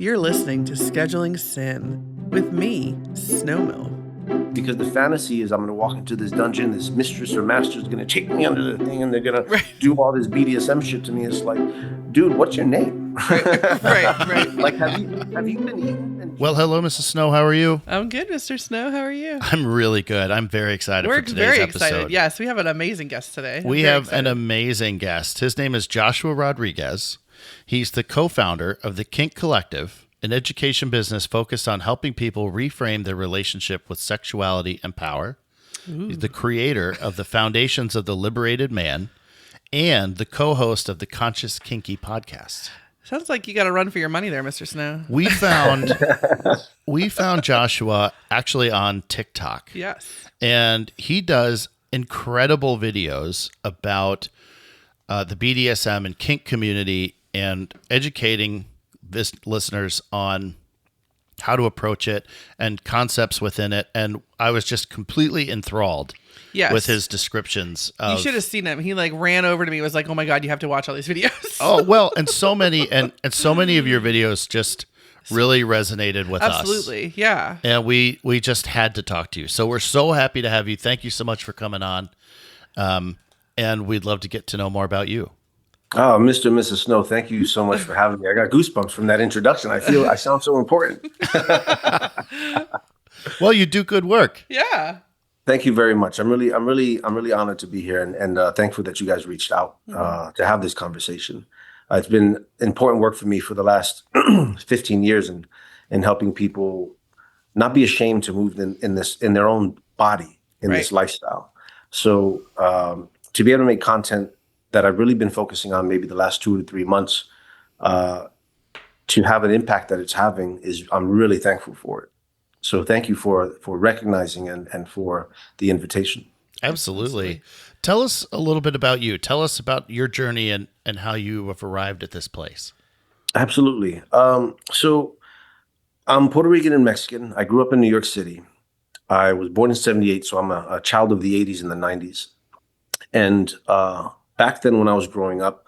You're listening to Scheduling Sin with me, Snowmill. Because the fantasy is I'm going to walk into this dungeon, this mistress or master is going to take me under the thing and they're going to do all this BDSM shit to me. It's like, dude, what's your name? Right. Like, have you been eaten? Well, hello, Mrs. Snow. How are you? I'm good, Mr. Snow. How are you? I'm really good. I'm very excited for today's We're very episode. excited. Yes, we have an amazing guest today. We have an amazing guest. His name is Joshua Rodriguez. He's the co-founder of the Kink Collective, an education business focused on helping people reframe their relationship with sexuality and power. Ooh. He's the creator of the Foundations of the Liberated Man and the co-host of the Conscious Kinky podcast. Sounds like you got to run for your money there, Mr. Snow. We found Joshua actually on TikTok. Yes. And he does incredible videos about the BDSM and kink community and educating listeners on how to approach it and concepts within it. And I was just completely enthralled with his descriptions. You should have seen him. He ran over to me and was like, oh my God, you have to watch all these videos. Oh, well, and so many of your videos just really resonated with us. Absolutely. Yeah. And we just had to talk to you. So we're so happy to have you. Thank you so much for coming on. And we'd love to get to know more about you. Oh, Mr. and Mrs. Snow, thank you so much for having me. I got goosebumps from that introduction. I feel I sound so important. Well, you do good work. Yeah. Thank you very much. I'm really honored to be here and thankful that you guys reached out to have this conversation. It's been important work for me for the last 15 years in helping people not be ashamed to move in their own body in this lifestyle. So to be able to make content that I've really been focusing on maybe the last 2 to 3 months to have an impact that it's having I'm really thankful for it. So thank you for recognizing and for the invitation. Absolutely. Tell us a little bit about you. Tell us about your journey and how you have arrived at this place. Absolutely. So I'm Puerto Rican and Mexican. I grew up in New York City. I was born in 1978, so I'm a child of the 80s and the 90s. And back then when I was growing up,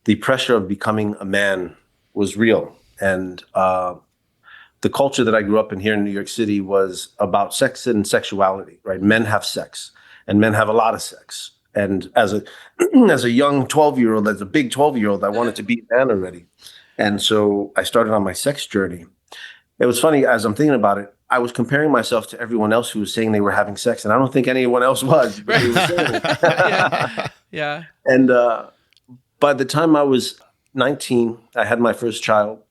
the pressure of becoming a man was real. And the culture that I grew up in here in New York City was about sex and sexuality, right? Men have sex and men have a lot of sex. And as a young 12-year-old, as a big 12-year-old, I wanted to be a man already. And so I started on my sex journey. It was funny, as I'm thinking about it, I was comparing myself to everyone else who was saying they were having sex, and I don't think anyone else was. But they were saying it. Yeah. And by the time I was 19, I had my first child,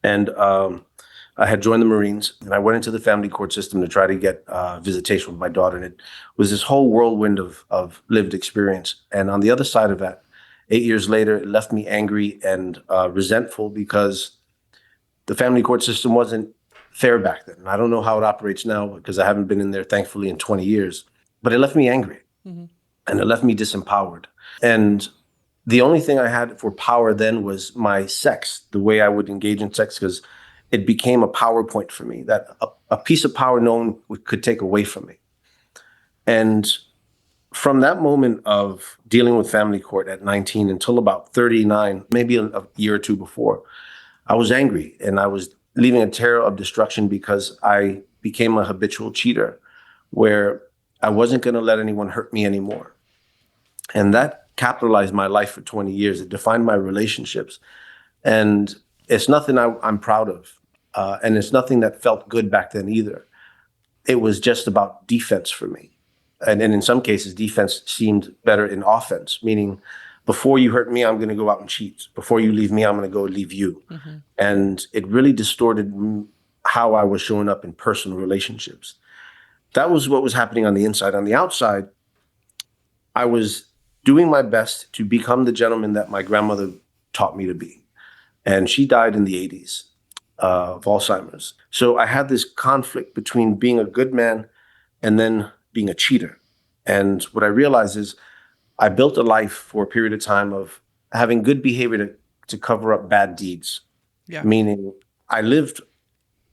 and I had joined the Marines, and I went into the family court system to try to get visitation with my daughter, and it was this whole whirlwind of lived experience. And on the other side of that, 8 years later, it left me angry and resentful because the family court system wasn't fair back then. I don't know how it operates now because I haven't been in there, thankfully, in 20 years. But it left me angry, and it left me disempowered. And the only thing I had for power then was my sex, the way I would engage in sex, because it became a PowerPoint for me, that a piece of power no one could take away from me. And from that moment of dealing with family court at 19 until about 39, maybe a year or two before, I was angry and I was leaving a trail of destruction because I became a habitual cheater where I wasn't going to let anyone hurt me anymore. And that capitalized my life for 20 years. It defined my relationships. And it's nothing I'm proud of. And it's nothing that felt good back then either. It was just about defense for me. And in some cases, defense seemed better in offense, meaning before you hurt me, I'm going to go out and cheat. Before you leave me, I'm going to go leave you. Mm-hmm. And it really distorted how I was showing up in personal relationships. That was what was happening on the inside. On the outside, I was doing my best to become the gentleman that my grandmother taught me to be. And she died in the 80s of Alzheimer's. So I had this conflict between being a good man and then being a cheater. And what I realized is I built a life for a period of time of having good behavior to cover up bad deeds. Yeah. Meaning I lived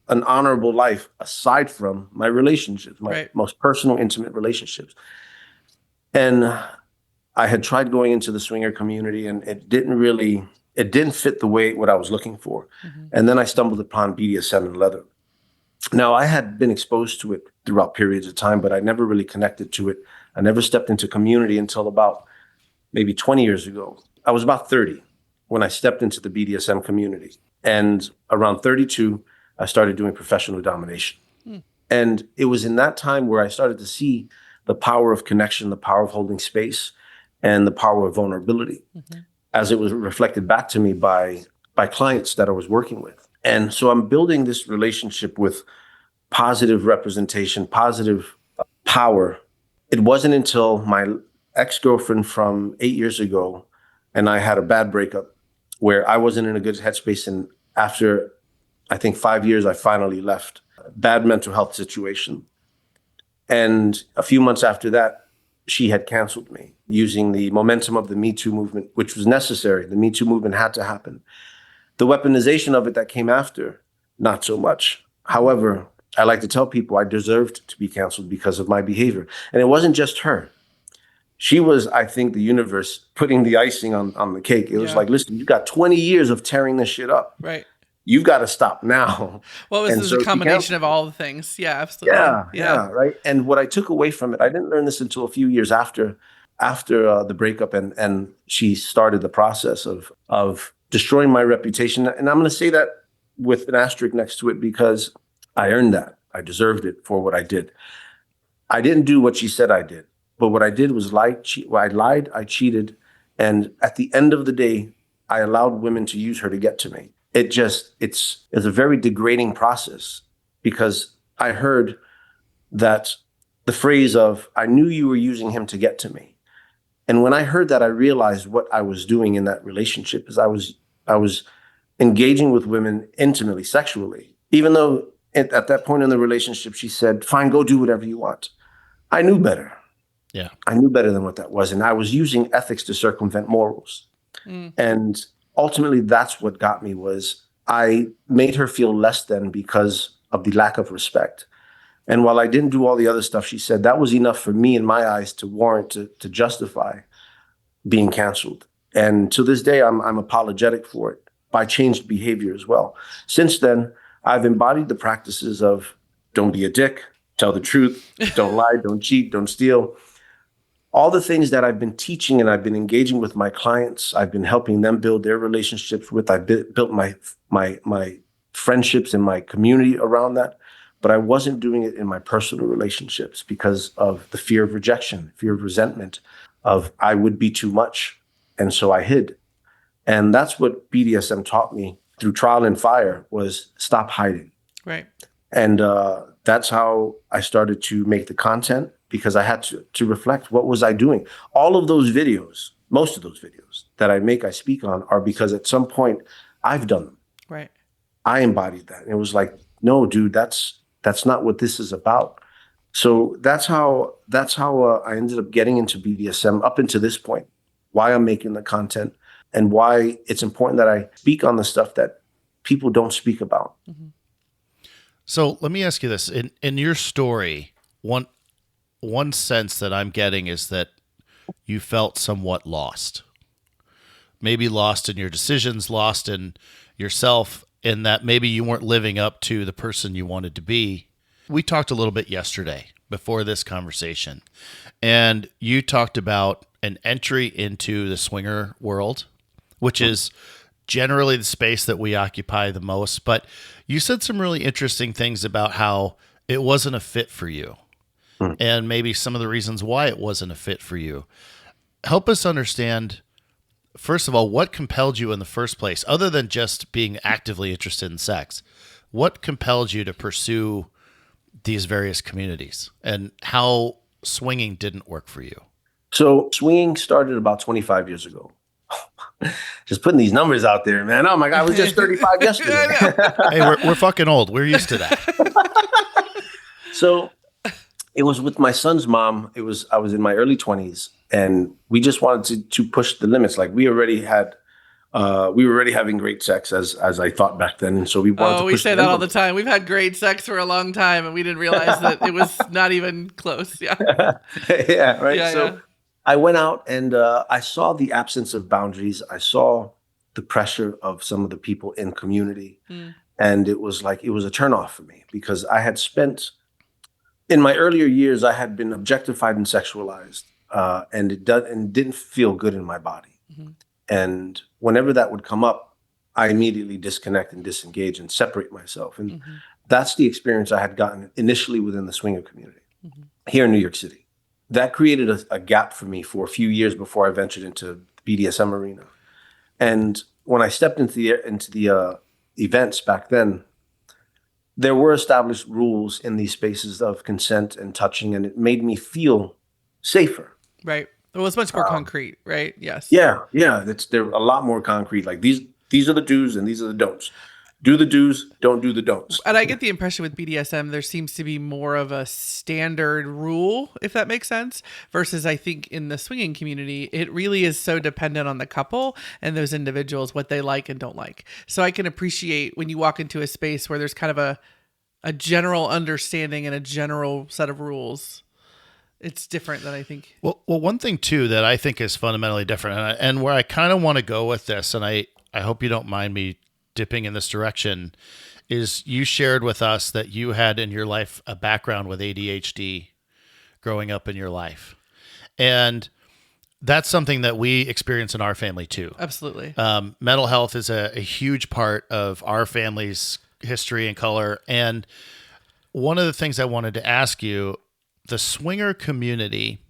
an honorable life aside from my relationships, my most personal, intimate relationships. And I had tried going into the swinger community and it didn't really it didn't fit the way what I was looking for. And then I stumbled upon BDSM and leather. Now, I had been exposed to it throughout periods of time, but I never really connected to it. I never stepped into community until about maybe 20 years ago. I was about 30 when I stepped into the BDSM community. And around 32, I started doing professional domination. And it was in that time where I started to see the power of connection, the power of holding space, and the power of vulnerability as it was reflected back to me by clients that I was working with. And so I'm building this relationship with positive representation, positive power. It wasn't until my ex-girlfriend from 8 years ago and I had a bad breakup where I wasn't in a good headspace. And after, I think, 5 years, I finally left. Bad mental health situation. And a few months after that, she had canceled me using the momentum of the Me Too movement, which was necessary. The Me Too movement had to happen. The weaponization of it that came after, not so much. However, I like to tell people I deserved to be canceled because of my behavior. And it wasn't just her. She was, I think, the universe putting the icing on the cake. It was like, listen, you got 20 years of tearing this shit up. Right. You've got to stop now. Well, this is a combination of all the things. Yeah, absolutely. Yeah, right. And what I took away from it, I didn't learn this until a few years after the breakup, and she started the process of destroying my reputation. And I'm going to say that with an asterisk next to it because I earned that. I deserved it for what I did. I didn't do what she said I did, but what I did was lie. I lied, I cheated, and at the end of the day, I allowed women to use her to get to me. It's a very degrading process because I heard that the phrase of, I knew you were using him to get to me. And when I heard that, I realized what I was doing in that relationship is I was engaging with women intimately, sexually, even though at that point in the relationship, she said, fine, go do whatever you want. I knew better. Yeah. I knew better than what that was. And I was using ethics to circumvent morals. And ultimately, that's what got me was I made her feel less than because of the lack of respect. And while I didn't do all the other stuff she said, that was enough for me in my eyes to warrant, to justify being canceled. And to this day, I'm apologetic for it by changed behavior as well. Since then, I've embodied the practices of don't be a dick, tell the truth, don't lie, don't cheat, don't steal. All the things that I've been teaching and I've been engaging with my clients, I've been helping them build their relationships with. I built my friendships and my community around that, but I wasn't doing it in my personal relationships because of the fear of rejection, fear of resentment, of I would be too much. And so I hid. And that's what BDSM taught me through trial and fire was stop hiding. Right. And that's how I started to make the content because I had to reflect what was I doing. All of those videos, most of those videos that I speak on are because at some point I've done them. Right. I embodied that. And it was like, no, dude, that's not what this is about. So that's how I ended up getting into BDSM up until this point, why I'm making the content and why it's important that I speak on the stuff that people don't speak about. Mm-hmm. So let me ask you this. In your story, one sense that I'm getting is that you felt somewhat lost. Maybe lost in your decisions, lost in yourself, in that maybe you weren't living up to the person you wanted to be. We talked a little bit yesterday before this conversation, and you talked about an entry into the swinger world, which is generally the space that we occupy the most. But you said some really interesting things about how it wasn't a fit for you and maybe some of the reasons why it wasn't a fit for you. Help us understand, first of all, what compelled you in the first place, other than just being actively interested in sex. What compelled you to pursue these various communities and how swinging didn't work for you? So swinging started about 25 years ago. Just putting these numbers out there, man. Oh my God, I was just 35 yesterday. Hey, we're fucking old. We're used to that. So it was with my son's mom. I was in my early 20s and we just wanted to push the limits. Like we were already having great sex as I thought back then. And so we wanted to push. We say that all the time. We've had great sex for a long time and we didn't realize that it was not even close. Yeah. Yeah. Right. Yeah, so I went out and I saw the absence of boundaries. I saw the pressure of some of the people in community. And it was a turnoff for me because I had spent, in my earlier years, I had been objectified and sexualized, and it didn't feel good in my body. And whenever that would come up, I immediately disconnect and disengage and separate myself. And that's the experience I had gotten initially within the swinger community here in New York City. That created a gap for me for a few years before I ventured into the BDSM arena. And when I stepped into the events back then, there were established rules in these spaces of consent and touching, and it made me feel safer. Right. Well, it's much more concrete, right? Yes. Yeah. They're a lot more concrete. Like these are the do's and these are the don'ts. Do the do's, don't do the don'ts. And I get the impression with BDSM, there seems to be more of a standard rule, if that makes sense, versus I think in the swinging community, it really is so dependent on the couple and those individuals, what they like and don't like. So I can appreciate when you walk into a space where there's kind of a general understanding and a general set of rules. It's different than I think. Well, one thing too that I think is fundamentally different, and where I kind of want to go with this, and I hope you don't mind me dipping in this direction, is you shared with us that you had in your life a background with ADHD growing up in your life. And that's something that we experience in our family too. Absolutely. Mental health is a huge part of our family's history and color. And one of the things I wanted to ask you, the swinger community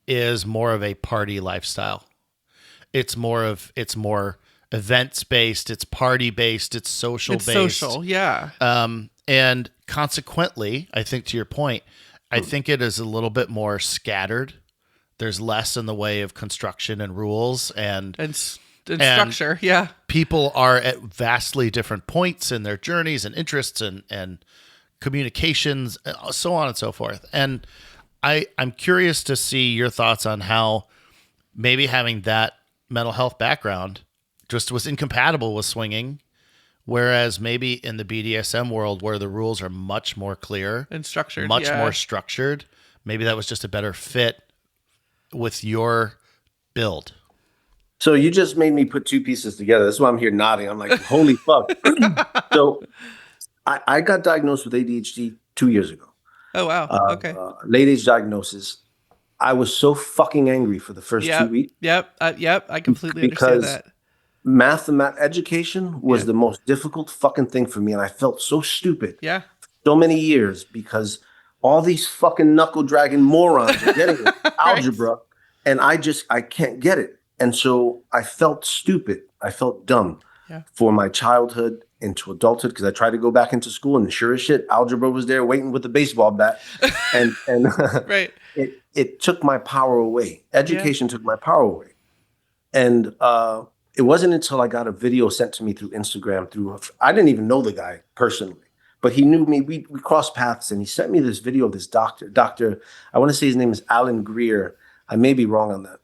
is more of a party lifestyle. It's more events based, it's party based, it's social based. It's social, yeah. And consequently, I think to your point, I think it is a little bit more scattered. There's less in the way of construction and rules and structure, yeah. People are at vastly different points in their journeys and interests and communications, so on and so forth. And I'm curious to see your thoughts on how maybe having that mental health background just was incompatible with swinging, whereas maybe in the BDSM world where the rules are much more clear and structured, much more structured, maybe that was just a better fit with your build. So you just made me put two pieces together. That's why I'm here nodding. I'm like, holy fuck. So I got diagnosed with ADHD 2 years ago. Oh, wow. Okay. Late age diagnosis. I was so fucking angry for the first 2 weeks. Yep. I completely understand that. Education was the most difficult fucking thing for me. And I felt so stupid. Yeah. So many years because all these fucking knuckle dragging morons are getting it. Algebra. And I can't get it. And so I felt stupid. I felt dumb for my childhood into adulthood because I tried to go back into school and sure as shit, algebra was there waiting with a baseball bat. And right. It took my power away. Education took my power away. And it wasn't until I got a video sent to me through Instagram I didn't even know the guy personally, but he knew me. We crossed paths and he sent me this video of this doctor. I want to say his name is Alan Greer. I may be wrong on that.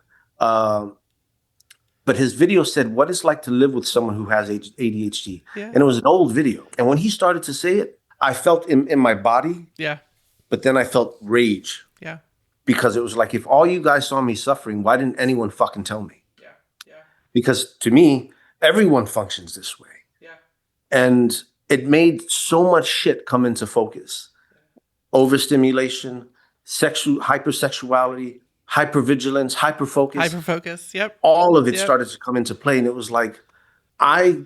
But his video said what it's like to live with someone who has ADHD. Yeah. And it was an old video. And when he started to say it, I felt in my body. Yeah. But then I felt rage. Yeah. Because it was like, if all you guys saw me suffering, why didn't anyone fucking tell me? Yeah. Yeah. Because to me, everyone functions this way. Yeah. And it made so much shit come into focus. Overstimulation, hypersexuality, hypervigilance, hyperfocus. Yep. All of it started to come into play. And it was like, I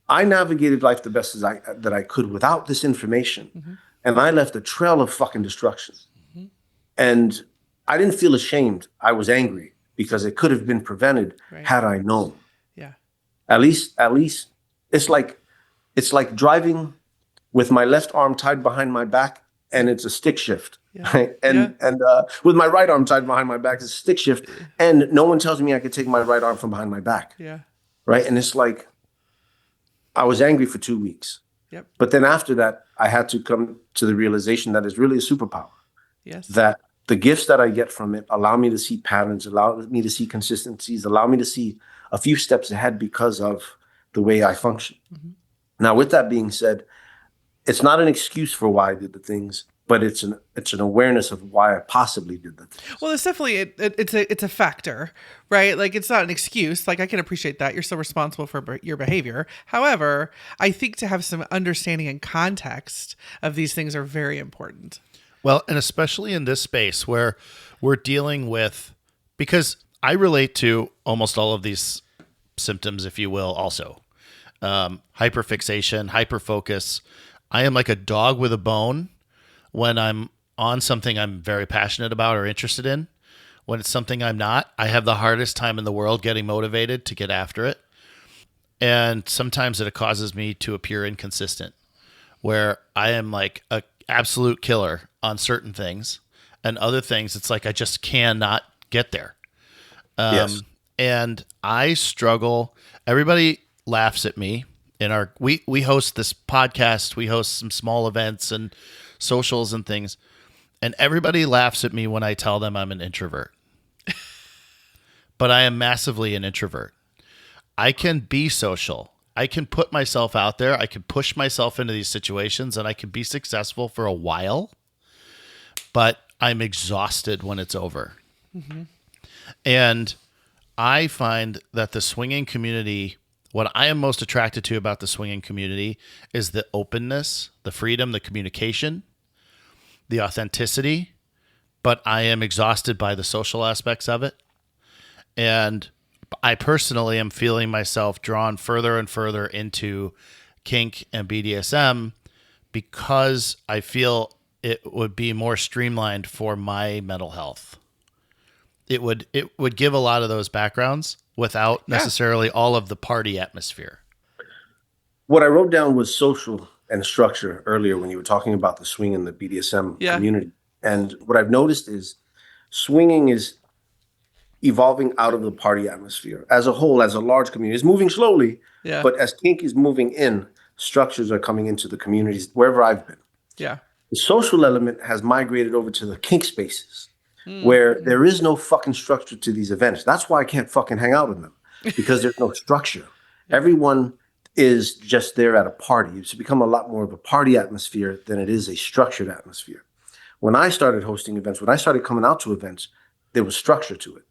navigated life the best that I could without this information. Mm-hmm. And I left a trail of fucking destruction. Mm-hmm. And I didn't feel ashamed. I was angry because it could have been prevented had I known. Yeah. At least it's like driving with my left arm tied behind my back and it's a stick shift. Yeah. Right? And with my right arm tied behind my back, it's a stick shift. And no one tells me I could take my right arm from behind my back. Yeah. Right. And it's like, I was angry for 2 weeks. Yep. But then after that, I had to come to the realization that it's really a superpower. Yes. That the gifts that I get from it allow me to see patterns, allow me to see consistencies, allow me to see a few steps ahead because of the way I function. Mm-hmm. Now, with that being said, it's not an excuse for why I did the things. but it's an awareness of why I possibly did that. Well, it's definitely it's a factor, right? Like it's not an excuse. Like I can appreciate that you're still responsible for your behavior. However, I think to have some understanding and context of these things are very important. Well, and especially in this space where we're dealing with, because I relate to almost all of these symptoms, if you will, also. Hyperfixation, hyperfocus. I am like a dog with a bone when I'm on something I'm very passionate about or interested in. When it's something I'm not, I have the hardest time in the world getting motivated to get after it. And sometimes it causes me to appear inconsistent, where I am like a absolute killer on certain things, and other things it's like I just cannot get there. Yes. And I struggle. Everybody laughs at me in our we host this podcast, we host some small events and socials and things, and everybody laughs at me when I tell them I'm an introvert. But I am massively an introvert. I can be social. I can put myself out there. I can push myself into these situations, and I can be successful for a while, but I'm exhausted when it's over. Mm-hmm. And I find that the swinging community, what I am most attracted to about the swinging community is the openness, the freedom, the communication, the authenticity, but I am exhausted by the social aspects of it. And I personally am feeling myself drawn further and further into kink and BDSM because I feel it would be more streamlined for my mental health. It would give a lot of those backgrounds without necessarily all of the party atmosphere. What I wrote down was social and structure earlier when you were talking about the swing and the BDSM community. And what I've noticed is swinging is evolving out of the party atmosphere as a whole, as a large community. It's moving slowly, but as kink is moving in, structures are coming into the communities wherever I've been. Yeah. The social element has migrated over to the kink spaces where there is no fucking structure to these events. That's why I can't fucking hang out with them, because there's no structure. Everyone is just there at a party. It's become a lot more of a party atmosphere than it is a structured atmosphere. When I started hosting events, when I started coming out to events, there was structure to it.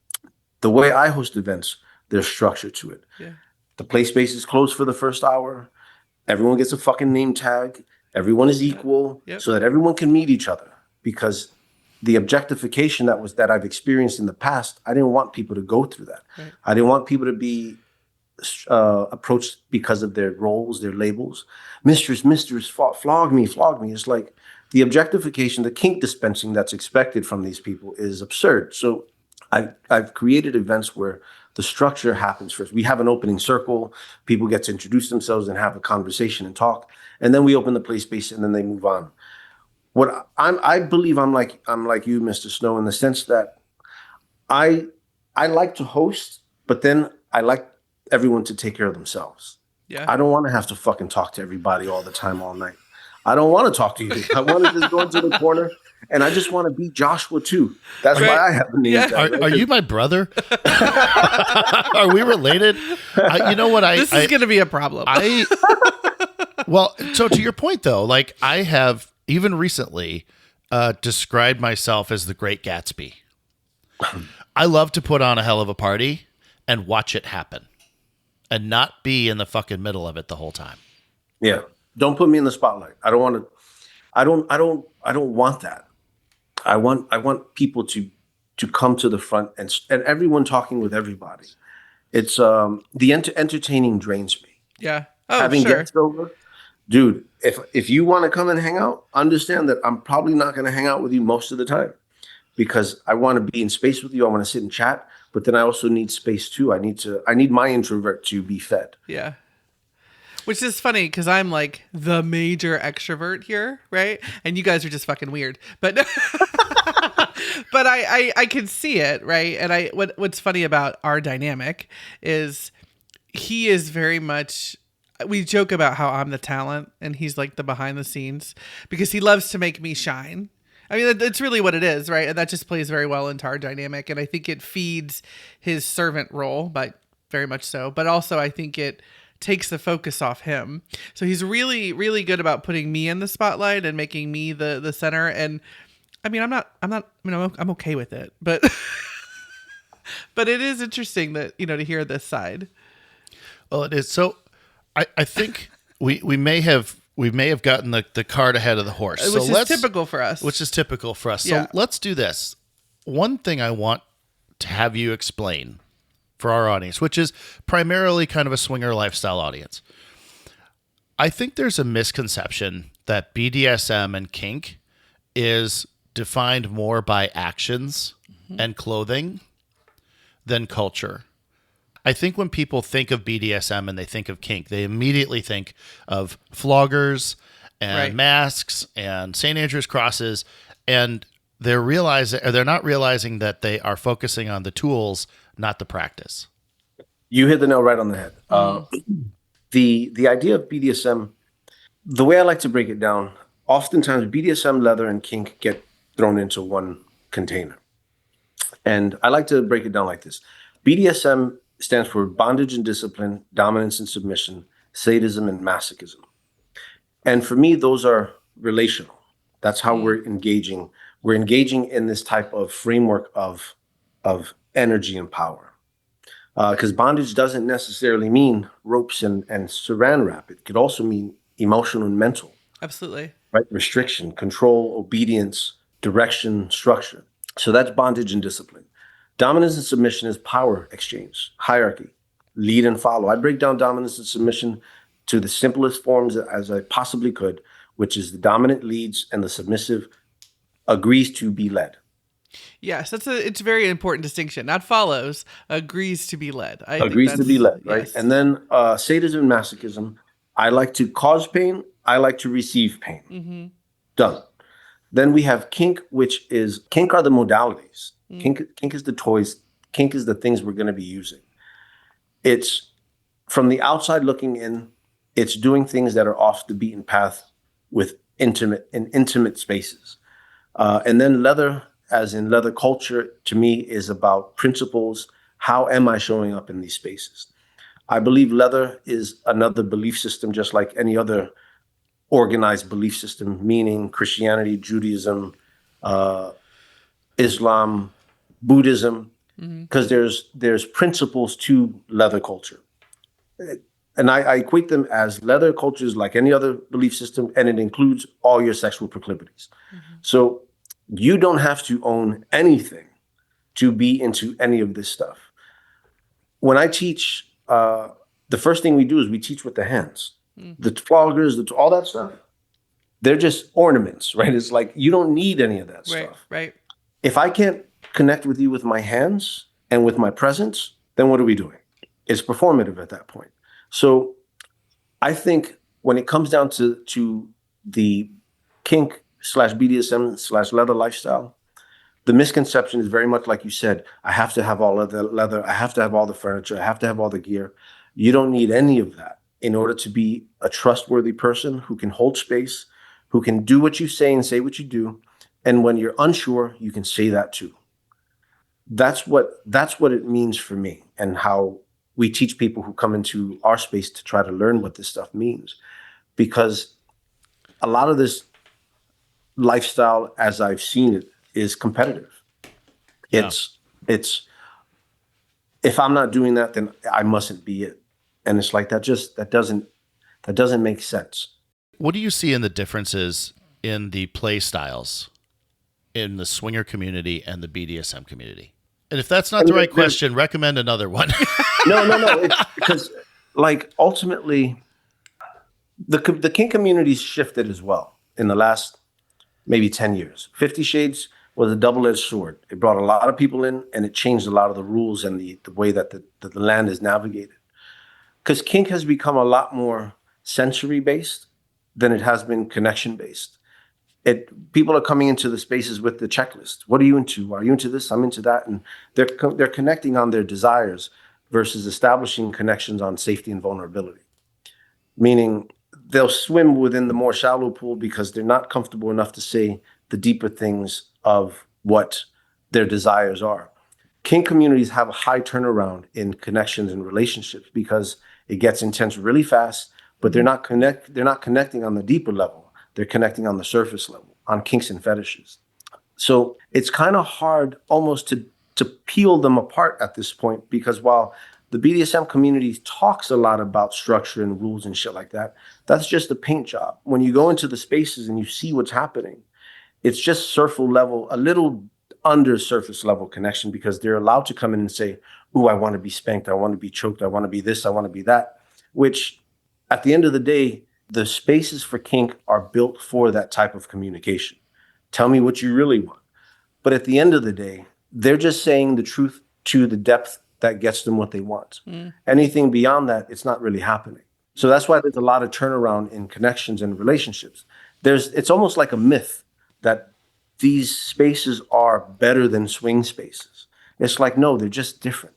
The way I host events, there's structure to it. Yeah. The play space is closed for the first hour. Everyone gets a fucking name tag. Everyone is equal so that everyone can meet each other. Because the objectification that I've experienced in the past, I didn't want people to go through that. Right. I didn't want people to be approached because of their roles, their labels. Mistress, flog me. It's like the objectification, the kink dispensing that's expected from these people is absurd. So I've created events where the structure happens first. We have an opening circle. People get to introduce themselves and have a conversation and talk. And then we open the play space and then they move on. I believe I'm like you, Mr. Snow, in the sense that I like to host, but then I like everyone to take care of themselves. Yeah. I don't want to have to fucking talk to everybody all the time, all night. I don't want to talk to you. I want to just go into the corner and I just want to be Joshua too. That's why I have the name. Yeah. Are you my brother? Are we related? You know what? This is going to be a problem. Well, so to your point though, like I have even recently described myself as the Great Gatsby. I love to put on a hell of a party and watch it happen and not be in the fucking middle of it the whole time. Yeah. Don't put me in the spotlight. I don't want that. I want people to come to the front and everyone talking with everybody. It's the entertaining drains me. Yeah. Oh, having guests over, dude. If you want to come and hang out, understand that I'm probably not going to hang out with you most of the time because I want to be in space with you. I want to sit and chat, but then I also need space too. I need my introvert to be fed. Yeah. Which is funny because I'm like the major extrovert here, right? And you guys are just fucking weird. But but I can see it, right? And what's funny about our dynamic is he is very much, we joke about how I'm the talent and he's like the behind the scenes because he loves to make me shine. I mean, it's really what it is, right? And that just plays very well into our dynamic. And I think it feeds his servant role, but very much so. But also I think it takes the focus off him. So he's really, really good about putting me in the spotlight and making me the center. And I mean, I'm okay with it, but but it is interesting that, to hear this side. Well, it is. So I think we may have gotten the cart ahead of the horse. Which So is typical for us. Which is typical for us. Yeah. So let's do this. One thing I want to have you explain for our audience, which is primarily kind of a swinger lifestyle audience. I think there's a misconception that BDSM and kink is defined more by actions and clothing than culture. I think when people think of BDSM and they think of kink, they immediately think of floggers and masks and St. Andrew's crosses, and they're not realizing that they are focusing on the tools, not the practice. You hit the nail right on the head. The idea of BDSM, the way I like to break it down, oftentimes BDSM, leather, and kink get thrown into one container. And I like to break it down like this. BDSM stands for bondage and discipline, dominance and submission, sadism and masochism. And for me, those are relational. That's how we're engaging. We're engaging in this type of framework of energy and power. Because bondage doesn't necessarily mean ropes and saran wrap. It could also mean emotional and mental. Absolutely. Right? Restriction, control, obedience, direction, structure. So that's bondage and discipline. Dominance and submission is power exchange, hierarchy, lead and follow. I break down dominance and submission to the simplest forms as I possibly could, which is the dominant leads and the submissive agrees to be led. Yes, it's a very important distinction. Not follows, agrees to be led. Agrees to be led, right? Yes. And then sadism and masochism. I like to cause pain. I like to receive pain. Mm-hmm. Done. Then we have kink, kink are the modalities. Kink is the toys. Kink is the things we're going to be using. It's from the outside looking in. It's doing things that are off the beaten path with intimate spaces. And then leather, as in leather culture, to me is about principles. How am I showing up in these spaces? I believe leather is another belief system, just like any other organized belief system, meaning Christianity, Judaism, Islam, Buddhism, because there's principles to leather culture. And I equate them as leather culture is like any other belief system, and it includes all your sexual proclivities. So you don't have to own anything to be into any of this stuff. When I teach, the first thing we do is we teach with the hands. The floggers, all that stuff, they're just ornaments, right? It's like you don't need any of that stuff. Right. If I can't connect with you with my hands and with my presence, then what are we doing? It's performative at that point. So I think when it comes down to the kink / BDSM / leather lifestyle, the misconception is very much like you said, I have to have all of the leather, I have to have all the furniture, I have to have all the gear. You don't need any of that in order to be a trustworthy person who can hold space, who can do what you say and say what you do. And when you're unsure, you can say that too. That's what it means for me, and how we teach people who come into our space to try to learn what this stuff means. Because a lot of this lifestyle, as I've seen it, is competitive. Yeah. It's if I'm not doing that, then I mustn't be it. And it's like that doesn't make sense. What do you see in the differences in the play styles in the swinger community and the BDSM community? And if that's not the right question, recommend another one. No. It's because, like, ultimately, the kink community's shifted as well in the last maybe 10 years. 50 Shades was a double-edged sword. It brought a lot of people in, and it changed a lot of the rules and the way that the land is navigated. Because kink has become a lot more sensory-based than it has been connection-based. People are coming into the spaces with the checklist. What are you into? Are you into this? I'm into that. And they're connecting on their desires versus establishing connections on safety and vulnerability. Meaning they'll swim within the more shallow pool because they're not comfortable enough to say the deeper things of what their desires are. Kink communities have a high turnaround in connections and relationships because It gets intense really fast, but they're not connecting on the deeper level. They're connecting on the surface level, on kinks and fetishes. So it's kind of hard almost to peel them apart at this point, because while the BDSM community talks a lot about structure and rules and shit like that, that's just a paint job. When you go into the spaces and you see what's happening, it's just surface level, a little under surface level connection, because they're allowed to come in and say, "Ooh, I want to be spanked. I want to be choked. I want to be this. I want to be that," which at the end of the day, the spaces for kink are built for that type of communication. Tell me what you really want. But at the end of the day, they're just saying the truth to the depth that gets them what they want. Anything beyond that, it's not really happening. So that's why there's a lot of turnaround in connections and relationships. It's almost like a myth that these spaces are better than swing spaces. It's like, no, they're just different.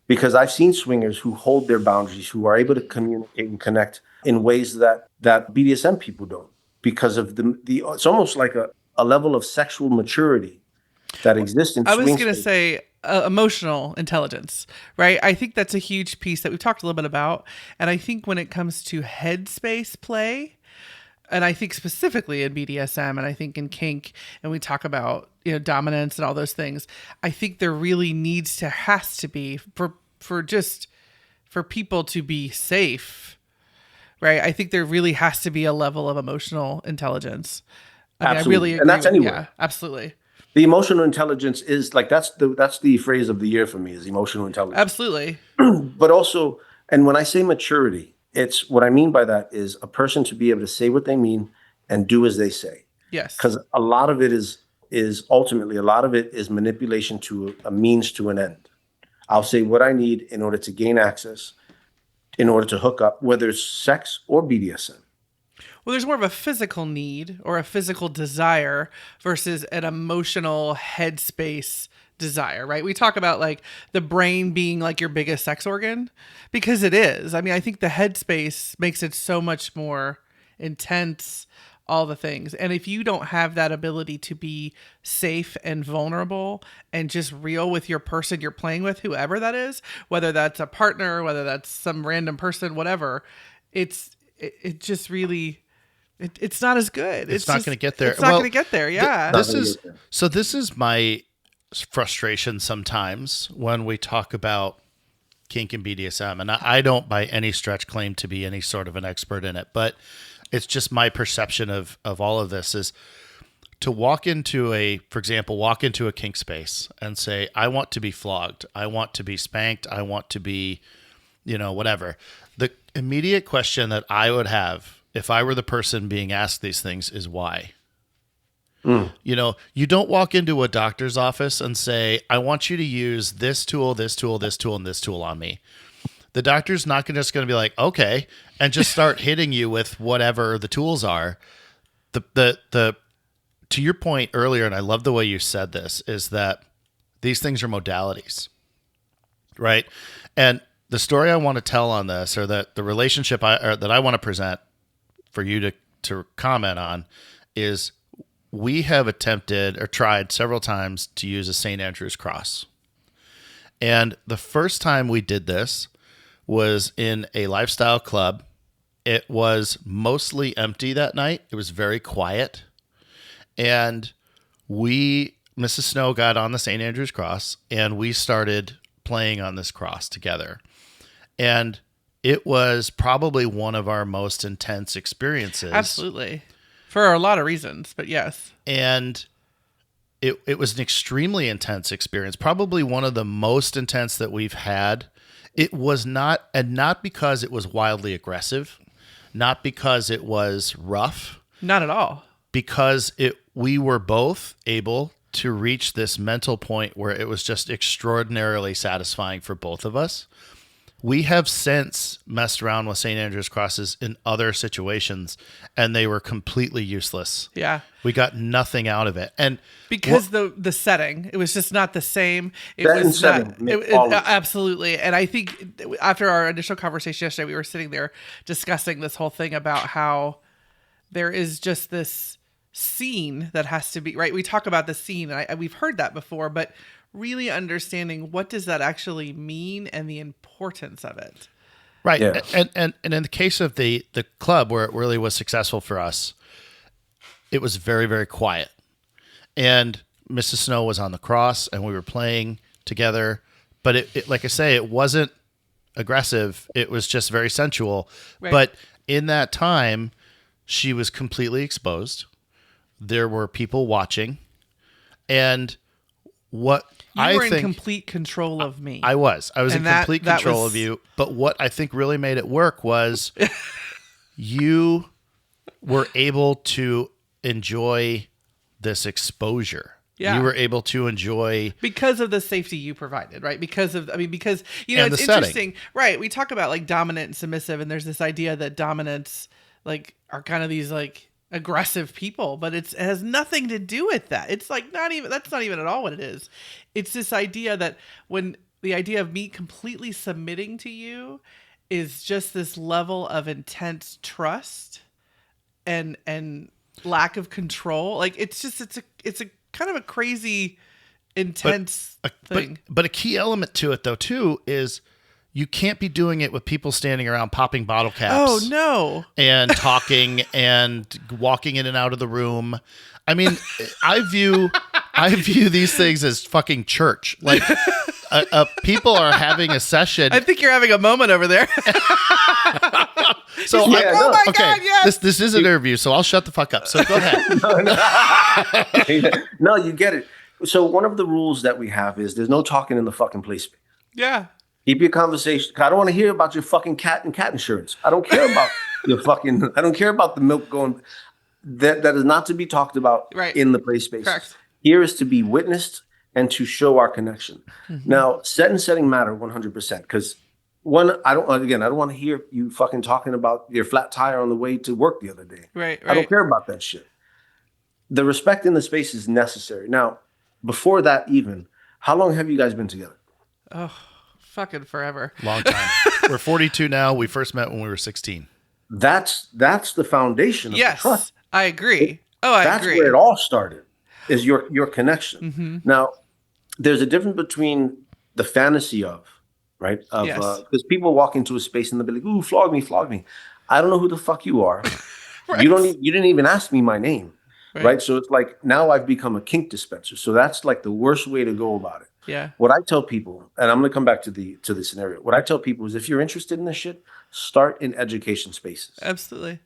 Because I've seen swingers who hold their boundaries, who are able to communicate and connect in ways that BDSM people don't, because of it's almost like a level of sexual maturity that exists in swing space. I was going to say emotional intelligence, right? I think that's a huge piece that we've talked a little bit about. And I think when it comes to headspace play, and I think specifically in BDSM, and I think in kink, and we talk about, dominance and all those things, I think there really has to be for people to be safe, right? I think there really has to be a level of emotional intelligence. I really agree. And that's anywhere. Yeah, absolutely. The emotional intelligence is like, that's the phrase of the year for me, is emotional intelligence. Absolutely. But also, and when I say maturity, it's what I mean by that is a person to be able to say what they mean and do as they say. Yes. Because a lot of it is ultimately, a lot of it is manipulation to a means to an end. I'll say what I need in order to gain access, in order to hook up, whether it's sex or BDSM. Well, there's more of a physical need or a physical desire versus an emotional headspace desire, right? We talk about like the brain being like your biggest sex organ, because it is. I mean, I think the headspace makes it so much more intense, all the things. And if you don't have that ability to be safe and vulnerable and just real with your person you're playing with, whoever that is, whether that's a partner, whether that's some random person, whatever, it just really... It's not as good. It's not going to get there. It's not going to get there. Yeah. This is my frustration sometimes when we talk about kink and BDSM, and I don't by any stretch claim to be any sort of an expert in it, but it's just my perception of all of this is to walk into a kink space and say, I want to be flogged. I want to be spanked. I want to be, whatever. The immediate question that I would have if I were the person being asked these things is why? You don't walk into a doctor's office and say, I want you to use this tool, this tool, this tool, and this tool on me. The doctor's not just going to be like, okay, and just start hitting you with whatever the tools are. To your point earlier, and I love the way you said this, is that these things are modalities, right? And the story I want to tell on this, or that the relationship that I want to present for you to comment on, is we have attempted or tried several times to use a St. Andrew's cross. And the first time we did this was in a lifestyle club. It was mostly empty that night. It was very quiet. And Mrs. Snow got on the St. Andrew's cross and we started playing on this cross together. And it was probably one of our most intense experiences. Absolutely. For a lot of reasons, but yes. And it was an extremely intense experience, probably one of the most intense that we've had. It was not because it was wildly aggressive, not because it was rough. Not at all. Because we were both able to reach this mental point where it was just extraordinarily satisfying for both of us. We have since messed around with St. Andrew's crosses in other situations, and they were completely useless. Yeah. We got nothing out of it. And because the setting, it was just not the same. Absolutely. And I think after our initial conversation yesterday, we were sitting there discussing this whole thing about how there is just this scene that has to be, right? We talk about the scene, and we've heard that before, but really understanding what does that actually mean and the importance of it. Right. Yeah. And in the case of the club where it really was successful for us, it was very, very quiet. And Mrs. Snow was on the cross and we were playing together. But it like I say, it wasn't aggressive. It was just very sensual. Right. But in that time, she was completely exposed. There were people watching. And what You were in complete control of me. I was in complete control was... of you. But what I think really made it work was you were able to enjoy this exposure. Yeah. You were able to enjoy because of the safety you provided, right? Because and it's the interesting, setting. right? We talk about like dominant and submissive, and there's this idea that dominants like are kind of these like aggressive people, but it has nothing to do with that. It's like that's not even at all what it is. It's this idea that when the idea of me completely submitting to you is just this level of intense trust and lack of control. Like it's a kind of a crazy, intense thing. But a key element to it, though, too, is you can't be doing it with people standing around popping bottle caps. Oh, no. And talking and walking in and out of the room. I mean, I view these things as fucking church. Like, people are having a session. I think you're having a moment over there. So, like, oh my God, yes. This is an interview, so I'll shut the fuck up. So go ahead. No, you get it. So one of the rules that we have is there's no talking in the fucking play space. Yeah. Keep your conversation. I don't want to hear about your fucking cat and cat insurance. I don't care about I don't care about the milk going. That is not to be talked about in the play space. Correct. Here is to be witnessed and to show our connection. Mm-hmm. Now, set and setting matter 100% because I don't want to hear you fucking talking about your flat tire on the way to work the other day. Right. I don't care about that shit. The respect in the space is necessary. Now, before that even, how long have you guys been together? Oh, fucking forever. Long time. We're 42 now. We first met when we were 16. That's the foundation of the trust. I agree. I agree. That's where it all started, is your connection. Mm-hmm. Now, there's a difference between the fantasy of, right? Because people walk into a space and they'll be like, ooh, flog me. I don't know who the fuck you are. Right. You didn't even ask me my name. Right. So it's like now I've become a kink dispenser. So that's like the worst way to go about it. Yeah. What I tell people, and I'm going to come back to the scenario. What I tell people is if you're interested in this shit, start in education spaces. Absolutely.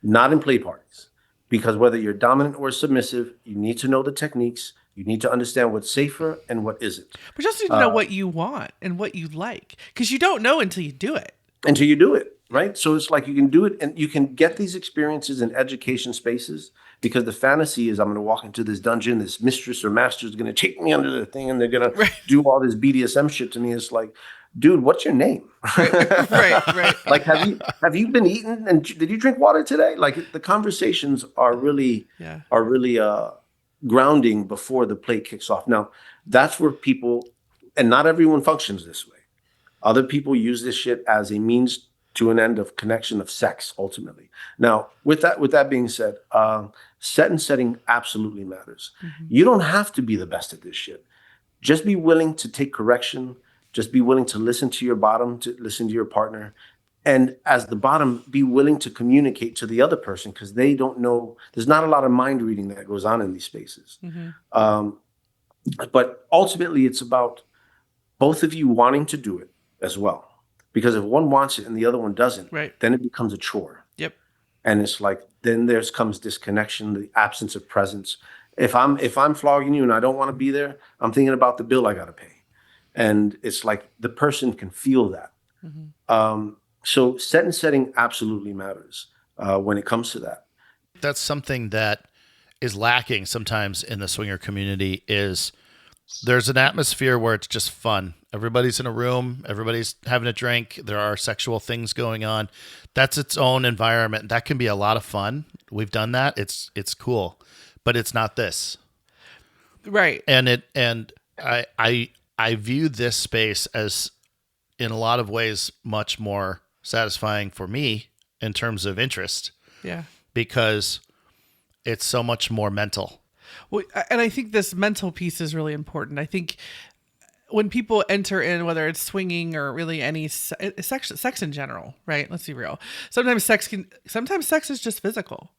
Not in play parties. Because whether you're dominant or submissive, you need to know the techniques. You need to understand what's safer and what isn't. But you also need to know what you want and what you like. Because you don't know until you do it. Until you do it, right? So it's like you can do it and you can get these experiences in education spaces because the fantasy is I'm going to walk into this dungeon, this mistress or master is going to take me under the thing and they're going to do all this BDSM shit to me. It's like, dude, what's your name? Right. Like, have you been eating and did you drink water today? Like the conversations are really grounding before the play kicks off. Now, that's where people, and not everyone functions this way. Other people use this shit as a means to an end of connection of sex, ultimately. Now, with that being said, set and setting absolutely matters. Mm-hmm. You don't have to be the best at this shit. Just be willing to take correction. Just be willing to listen to your bottom, to listen to your partner. And as the bottom, be willing to communicate to the other person because they don't know. There's not a lot of mind reading that goes on in these spaces. Mm-hmm. But ultimately, it's about both of you wanting to do it as well. Because if one wants it and the other one doesn't, then it becomes a chore. Yep. And it's like, then comes disconnection, the absence of presence. If I'm flogging you and I don't want to be there, I'm thinking about the bill I got to pay. And it's like the person can feel that. Mm-hmm. So set and setting absolutely matters when it comes to that. That's something that is lacking sometimes in the swinger community is there's an atmosphere where it's just fun. Everybody's in a room. Everybody's having a drink. There are sexual things going on. That's its own environment. That can be a lot of fun. We've done that. It's cool, but it's not this. Right. And I view this space as in a lot of ways much more satisfying for me in terms of interest. Yeah. Because it's so much more mental. Well, and I think this mental piece is really important. I think when people enter in, whether it's swinging or really any sex in general, right? Let's be real. Sometimes sex is just physical.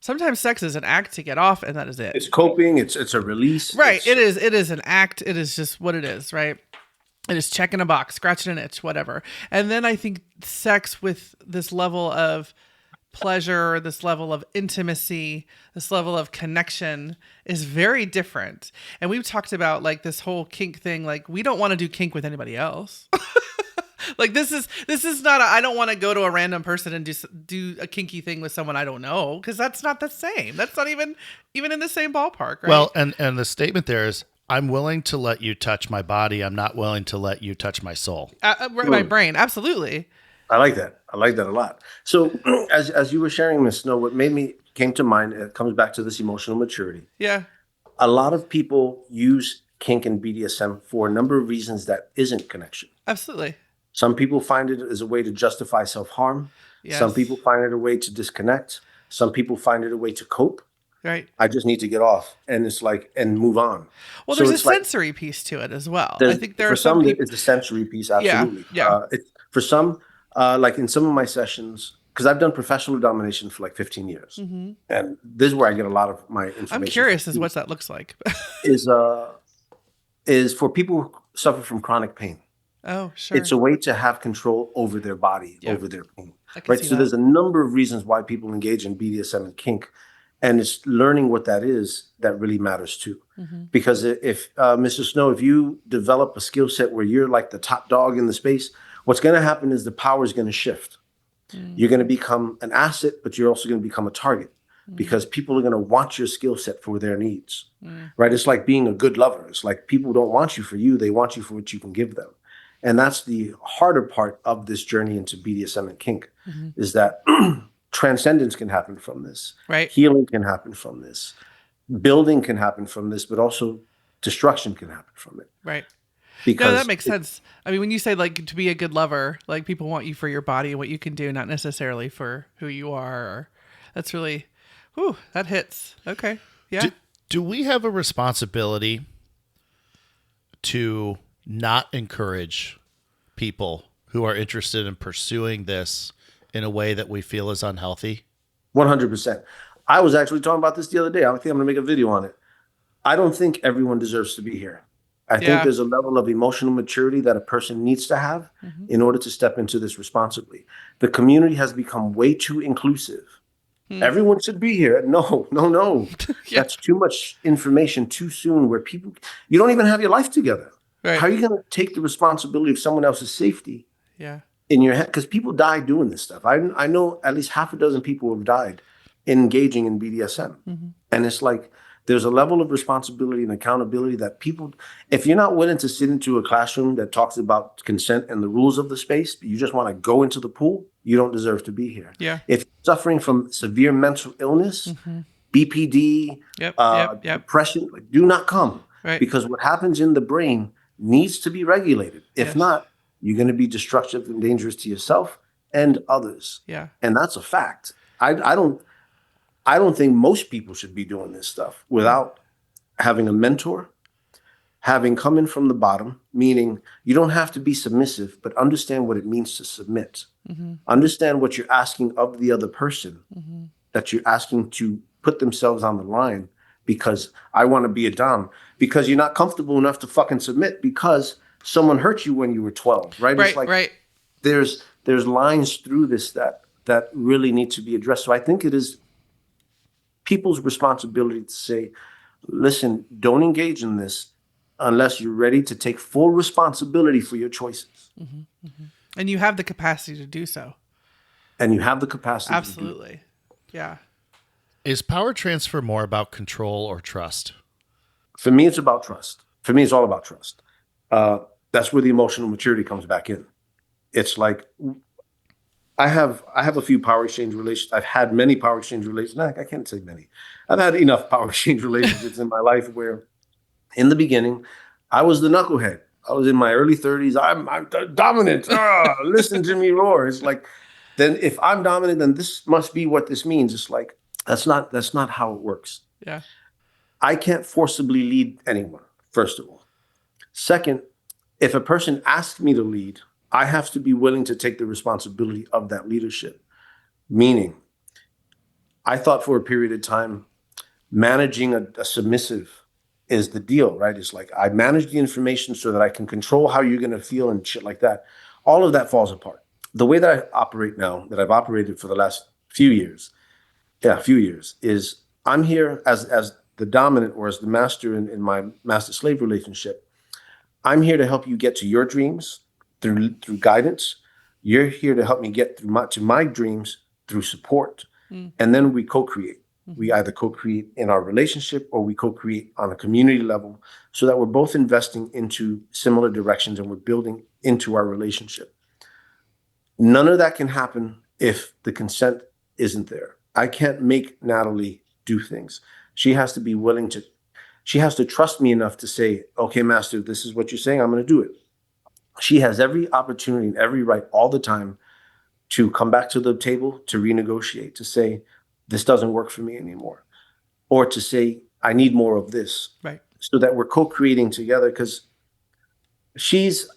Sometimes sex is an act to get off, and that is it. It's coping. It's a release. Right. It is an act. It is just what it is, right? It is checking a box, scratching an itch, whatever. And then I think sex with this level of pleasure, this level of intimacy, this level of connection is very different. And we've talked about like this whole kink thing. Like we don't want to do kink with anybody else. Like this is not I don't want to go to a random person and do a kinky thing with someone I don't know, because that's not the same. That's not even in the same ballpark, right? Well, and the statement there is, I'm willing to let you touch my body. I'm not willing to let you touch my soul. My brain, absolutely. I like that. I like that a lot. So as you were sharing, Miss Snow, what came to mind, it comes back to this emotional maturity. Yeah. A lot of people use kink and BDSM for a number of reasons that isn't connection. Absolutely. Some people find it as a way to justify self-harm. Yes. Some people find it a way to disconnect. Some people find it a way to cope. Right. I just need to get off, and it's like, and move on. Well, So there's a it's like, sensory piece to it as well. I think there for are some people. it's a sensory piece, absolutely. Yeah. For some, like in some of my sessions, because I've done professional domination for like 15 years, Mm-hmm. and this is where I get a lot of my information. I'm curious as what that looks like. is for people who suffer from chronic pain. Oh, sure. It's a way to have control over their body, Yeah. over their pain. I can Right. see So that. there's a number of reasons why people engage in BDSM and kink, and it's learning what that is that really matters too. Mm-hmm. Because if Mr. Snow, if you develop a skill set where you're like the top dog in the space, what's going to happen is the power is going to shift. Mm-hmm. You're going to become an asset, but you're also going to become a target. Because people are going to want your skill set for their needs, right? It's like being a good lover. It's like people don't want you for you. They want you for what you can give them. And that's the harder part of this journey into BDSM and kink, is that transcendence can happen from this. Right. Healing can happen from this. Building can happen from this, but also destruction can happen from it. Right. Because No, that makes sense. I mean, when you say like to be a good lover, like people want you for your body and what you can do, not necessarily for who you are. That's really, whew, that hits. Okay. Yeah. Do we have a responsibility to not encourage people who are interested in pursuing this in a way that we feel is unhealthy? 100%. I was actually talking about this the other day. I think I'm going to make a video on it. I don't think everyone deserves to be here. I think there's a level of emotional maturity that a person needs to have in order to step into this responsibly. The community has become way too inclusive. Everyone should be here. No. Yeah. That's too much information too soon, where you don't even have your life together. Right. How are you going to take the responsibility of someone else's safety Yeah. in your head? Because people die doing this stuff. I know at least half a dozen people who have died engaging in BDSM. And it's like, there's a level of responsibility and accountability that people, if you're not willing to sit into a classroom that talks about consent and the rules of the space, but you just want to go into the pool, you don't deserve to be here. Yeah. If you're suffering from severe mental illness, BPD, Yep. depression, like, do not come. Right. Because what happens in the brain needs to be regulated. If Yes. not, you're going to be destructive and dangerous to yourself and others. Yeah. And that's a fact. I don't think most people should be doing this stuff without having a mentor, having come in from the bottom, meaning you don't have to be submissive, but understand what it means to submit. Understand what you're asking of the other person, that you're asking to put themselves on the line because I want to be a dom, because you're not comfortable enough to fucking submit because someone hurt you when you were 12, right? Right. It's like, Right. there's lines through this that really need to be addressed. So I think it is people's responsibility to say, listen, don't engage in this unless you're ready to take full responsibility for your choices. And you have the capacity to do so. And you have the capacity to do Absolutely. Yeah. Is power transfer more about control or trust? it. For me, it's about trust. For me, it's all about trust. That's where the emotional maturity comes back in. It's like, I have a few power exchange relations. I've had many power exchange relations. No, I can't say many. I've had enough power exchange relationships in my life where, in the beginning, I was the knucklehead. I was in my early 30s. I'm dominant. Listen to me roar. It's like, then if I'm dominant, then this must be what this means. It's like, that's not how it works. Yeah. I can't forcibly lead anyone, first of all. Second, if a person asks me to lead, I have to be willing to take the responsibility of that leadership. Meaning, I thought for a period of time, managing a submissive is the deal, right? It's like I manage the information so that I can control how you're going to feel and shit like that. All of that falls apart. The way that I operate now, that I've operated for the last few years, is I'm here as the dominant or as the master in my master-slave relationship. I'm here to help you get to your dreams through guidance. You're here to help me get to my dreams through support. And then we co-create. We either co-create in our relationship or we co-create on a community level so that we're both investing into similar directions and we're building into our relationship. None of that can happen if the consent isn't there. I can't make Natalie do things. She has to be willing to, she has to trust me enough to say, okay, master, this is what you're saying, I'm going to do it. She has every opportunity and every right all the time to come back to the table, to renegotiate, to say, this doesn't work for me anymore. Or to say, I need more of this. Right. So that we're co-creating together, because she's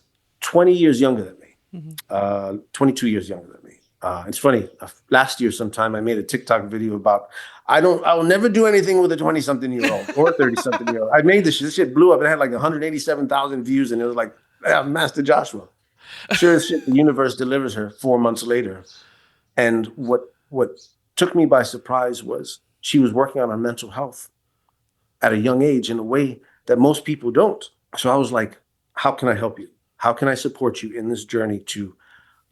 20 years younger than me, 22 years younger than me. It's funny, last year sometime I made a TikTok video about, I will never do anything with a 20-something-year-old or a 30-something-year-old. I made this shit blew up. It had like 187,000 views and it was like, Master Joshua. Sure as shit, the universe delivers her 4 months later. And what took me by surprise was she was working on her mental health at a young age in a way that most people don't. So I was like, how can I help you? How can I support you in this journey to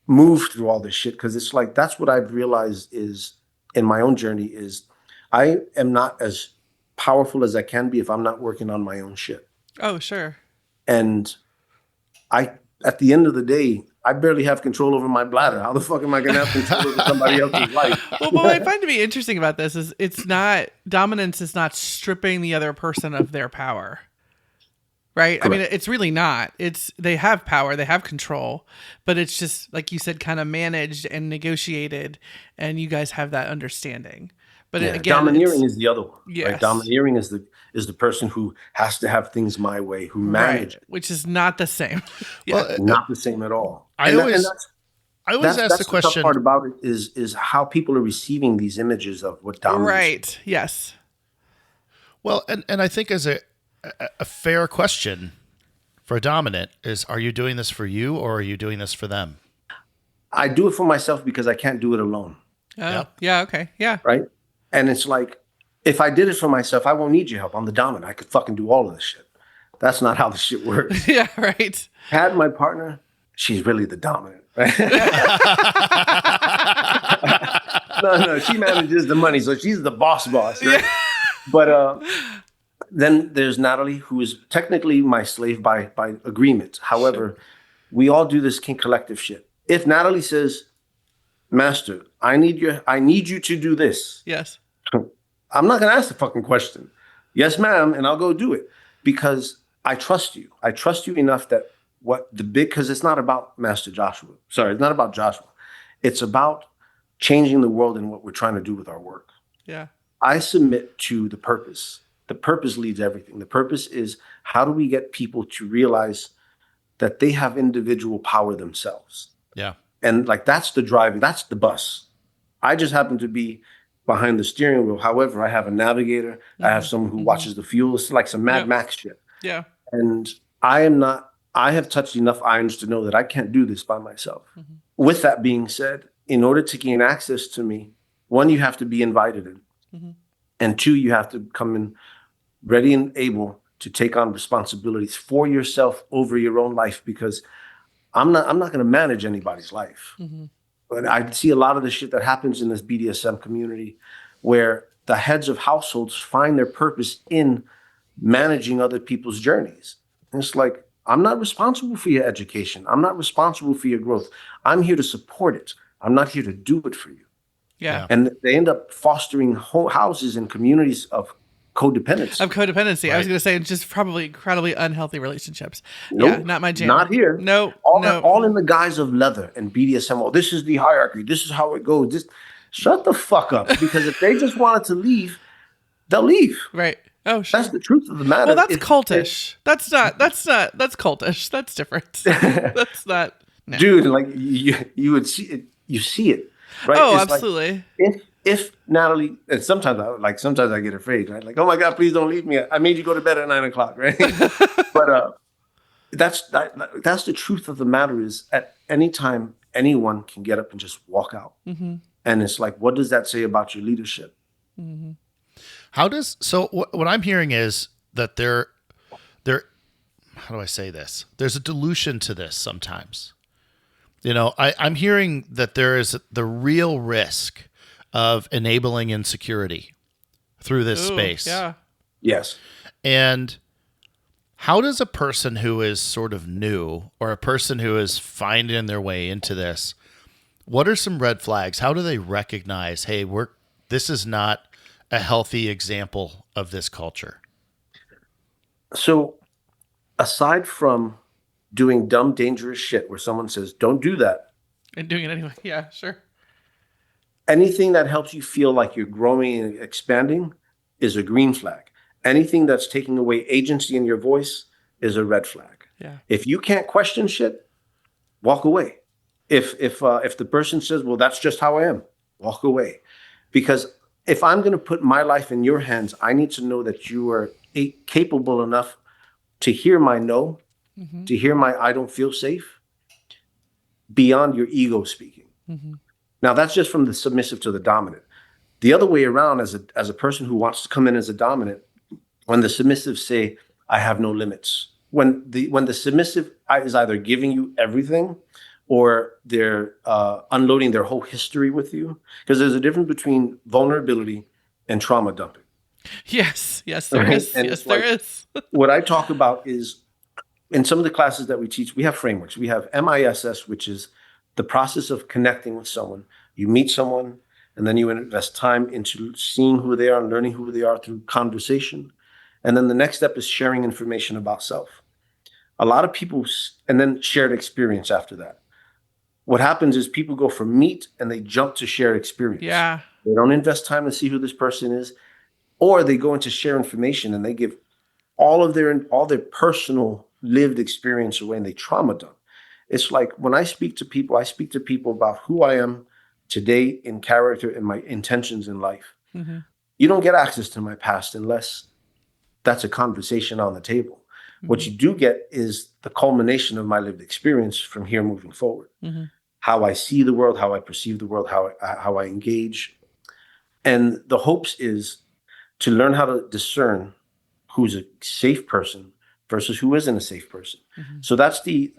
move through all this shit? Because it's like, that's what I've realized is in my own journey is I am not as powerful as I can be if I'm not working on my own shit. Oh, sure. And at the end of the day, I barely have control over my bladder. How the fuck am I going to have control over somebody else's life? Well, what I find to be interesting about this is dominance is not stripping the other person of their power. Right? Correct. I mean, it's really not. They have power, they have control, but it's just, like you said, kind of managed and negotiated, and you guys have that understanding. But again, domineering is the other one. Yes. Right? Domineering is the person who has to have things my way, who manage it. Which is not the same. Well, not the same at all. I always ask the question. The tough part about it is how people are receiving these images of what dominance is. Right. Yes. Well, and I think as a fair question for a dominant is, are you doing this for you or are you doing this for them? I do it for myself because I can't do it alone. Yep. Yeah. Okay. Yeah. Right. And it's like, if I did it for myself, I won't need your help. I'm the dominant. I could fucking do all of this shit. That's not how this shit works. Yeah. Right. Had my partner, she's really the dominant. Right? No, she manages the money. So she's the boss, right? Yeah. But, then there's Natalie, who is technically my slave by agreement. However, we all do this Kink Collective shit. If Natalie says, Master, I need you to do this. Yes. I'm not going to ask the fucking question. Yes, ma'am. And I'll go do it because I trust you. I trust you enough that because it's not about Master Joshua. Sorry, it's not about Joshua. It's about changing the world and what we're trying to do with our work. Yeah. I submit to the purpose. The purpose leads everything. The purpose is, how do we get people to realize that they have individual power themselves? Yeah. And like, that's the driving, that's the bus. I just happen to be behind the steering wheel. However, I have a navigator. I have someone who watches the fuel. It's like some Mad Max shit. Yeah. And I have touched enough irons to know that I can't do this by myself. Mm-hmm. With that being said, in order to gain access to me, one, you have to be invited in. Mm-hmm. And two, you have to come in ready and able to take on responsibilities for yourself over your own life, because I'm not going to manage anybody's life. Mm-hmm. But I see a lot of the shit that happens in this BDSM community where the heads of households find their purpose in managing other people's journeys. And it's like, I'm not responsible for your education. I'm not responsible for your growth. I'm here to support it. I'm not here to do it for you. Yeah. And they end up fostering whole houses and communities of codependency. Right. I was going to say, just probably incredibly unhealthy relationships. Nope, yeah, not my jam. Not here. No. All in the guise of leather and BDSM. Oh, this is the hierarchy. This is how it goes. Shut the fuck up. Because if they just wanted to leave, they'll leave. Right. Oh, sure. That's the truth of the matter. Well, that's cultish. That's cultish. That's different. That's not. No. Dude, like you would see it, you see it, right? Oh, It's absolutely. like if Natalie, and sometimes I get afraid, right? Like, oh my God, please don't leave me. I made you go to bed at 9:00, right? But that's the truth of the matter is at any time anyone can get up and just walk out. Mm-hmm. And it's like, what does that say about your leadership? Mm-hmm. What I'm hearing is that there, how do I say this? There's a dilution to this sometimes. You know, I'm hearing that there is the real risk of enabling insecurity through this space. Yeah. Yes. And how does a person who is sort of new or a person who is finding their way into this, what are some red flags? How do they recognize, hey, this is not a healthy example of this culture? So aside from doing dumb, dangerous shit where someone says, don't do that, And doing it anyway. Yeah, sure. anything that helps you feel like you're growing and expanding is a green flag. Anything that's taking away agency in your voice is a red flag. Yeah. If you can't question shit, walk away. If the person says, well, that's just how I am, walk away. Because if I'm going to put my life in your hands, I need to know that you are capable enough to hear my no, Mm-hmm. to hear my I don't feel safe, beyond your ego speaking. Mm-hmm. Now, that's just from the submissive to the dominant. The other way around, as a person who wants to come in as a dominant, when the submissive say, I have no limits, when the submissive is either giving you everything or they're unloading their whole history with you, because there's a difference between vulnerability and trauma dumping. Yes, there Right? is. And Yes, it's like, there is. what I talk about is, in some of the classes that we teach, we have frameworks. We have MISS, which is the process of connecting with someone. You meet someone, and then you invest time into seeing who they are and learning who they are through conversation. And then the next step is sharing information about self. A lot of people, and then shared experience after that. What happens is people go from meet and they jump to shared experience. Yeah. They don't invest time to see who this person is, or they go into share information and they give all their personal lived experience away and they trauma dump. It's like when I speak to people about who I am today in character and my intentions in life. Mm-hmm. You don't get access to my past unless that's a conversation on the table. Mm-hmm. What you do get is the culmination of my lived experience from here moving forward. Mm-hmm. How I see the world, how I perceive the world, how I engage. And the hopes is to learn how to discern who's a safe person versus who isn't a safe person. Mm-hmm. So that's the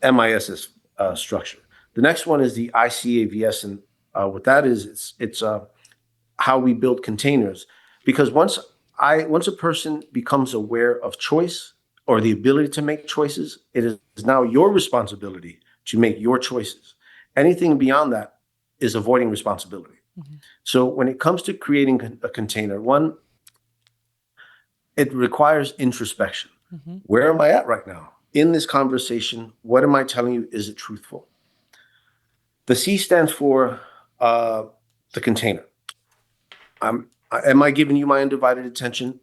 MISS structure. The next one is the ICAVS, and what that is, it's how we build containers. Because once a person becomes aware of choice or the ability to make choices, it is now your responsibility to make your choices. Anything beyond that is avoiding responsibility. Mm-hmm. So when it comes to creating a container, one, it requires introspection. Mm-hmm. Where am I at right now? In this conversation, what am I telling you? Is it truthful? The C stands for the container. Am I giving you my undivided attention?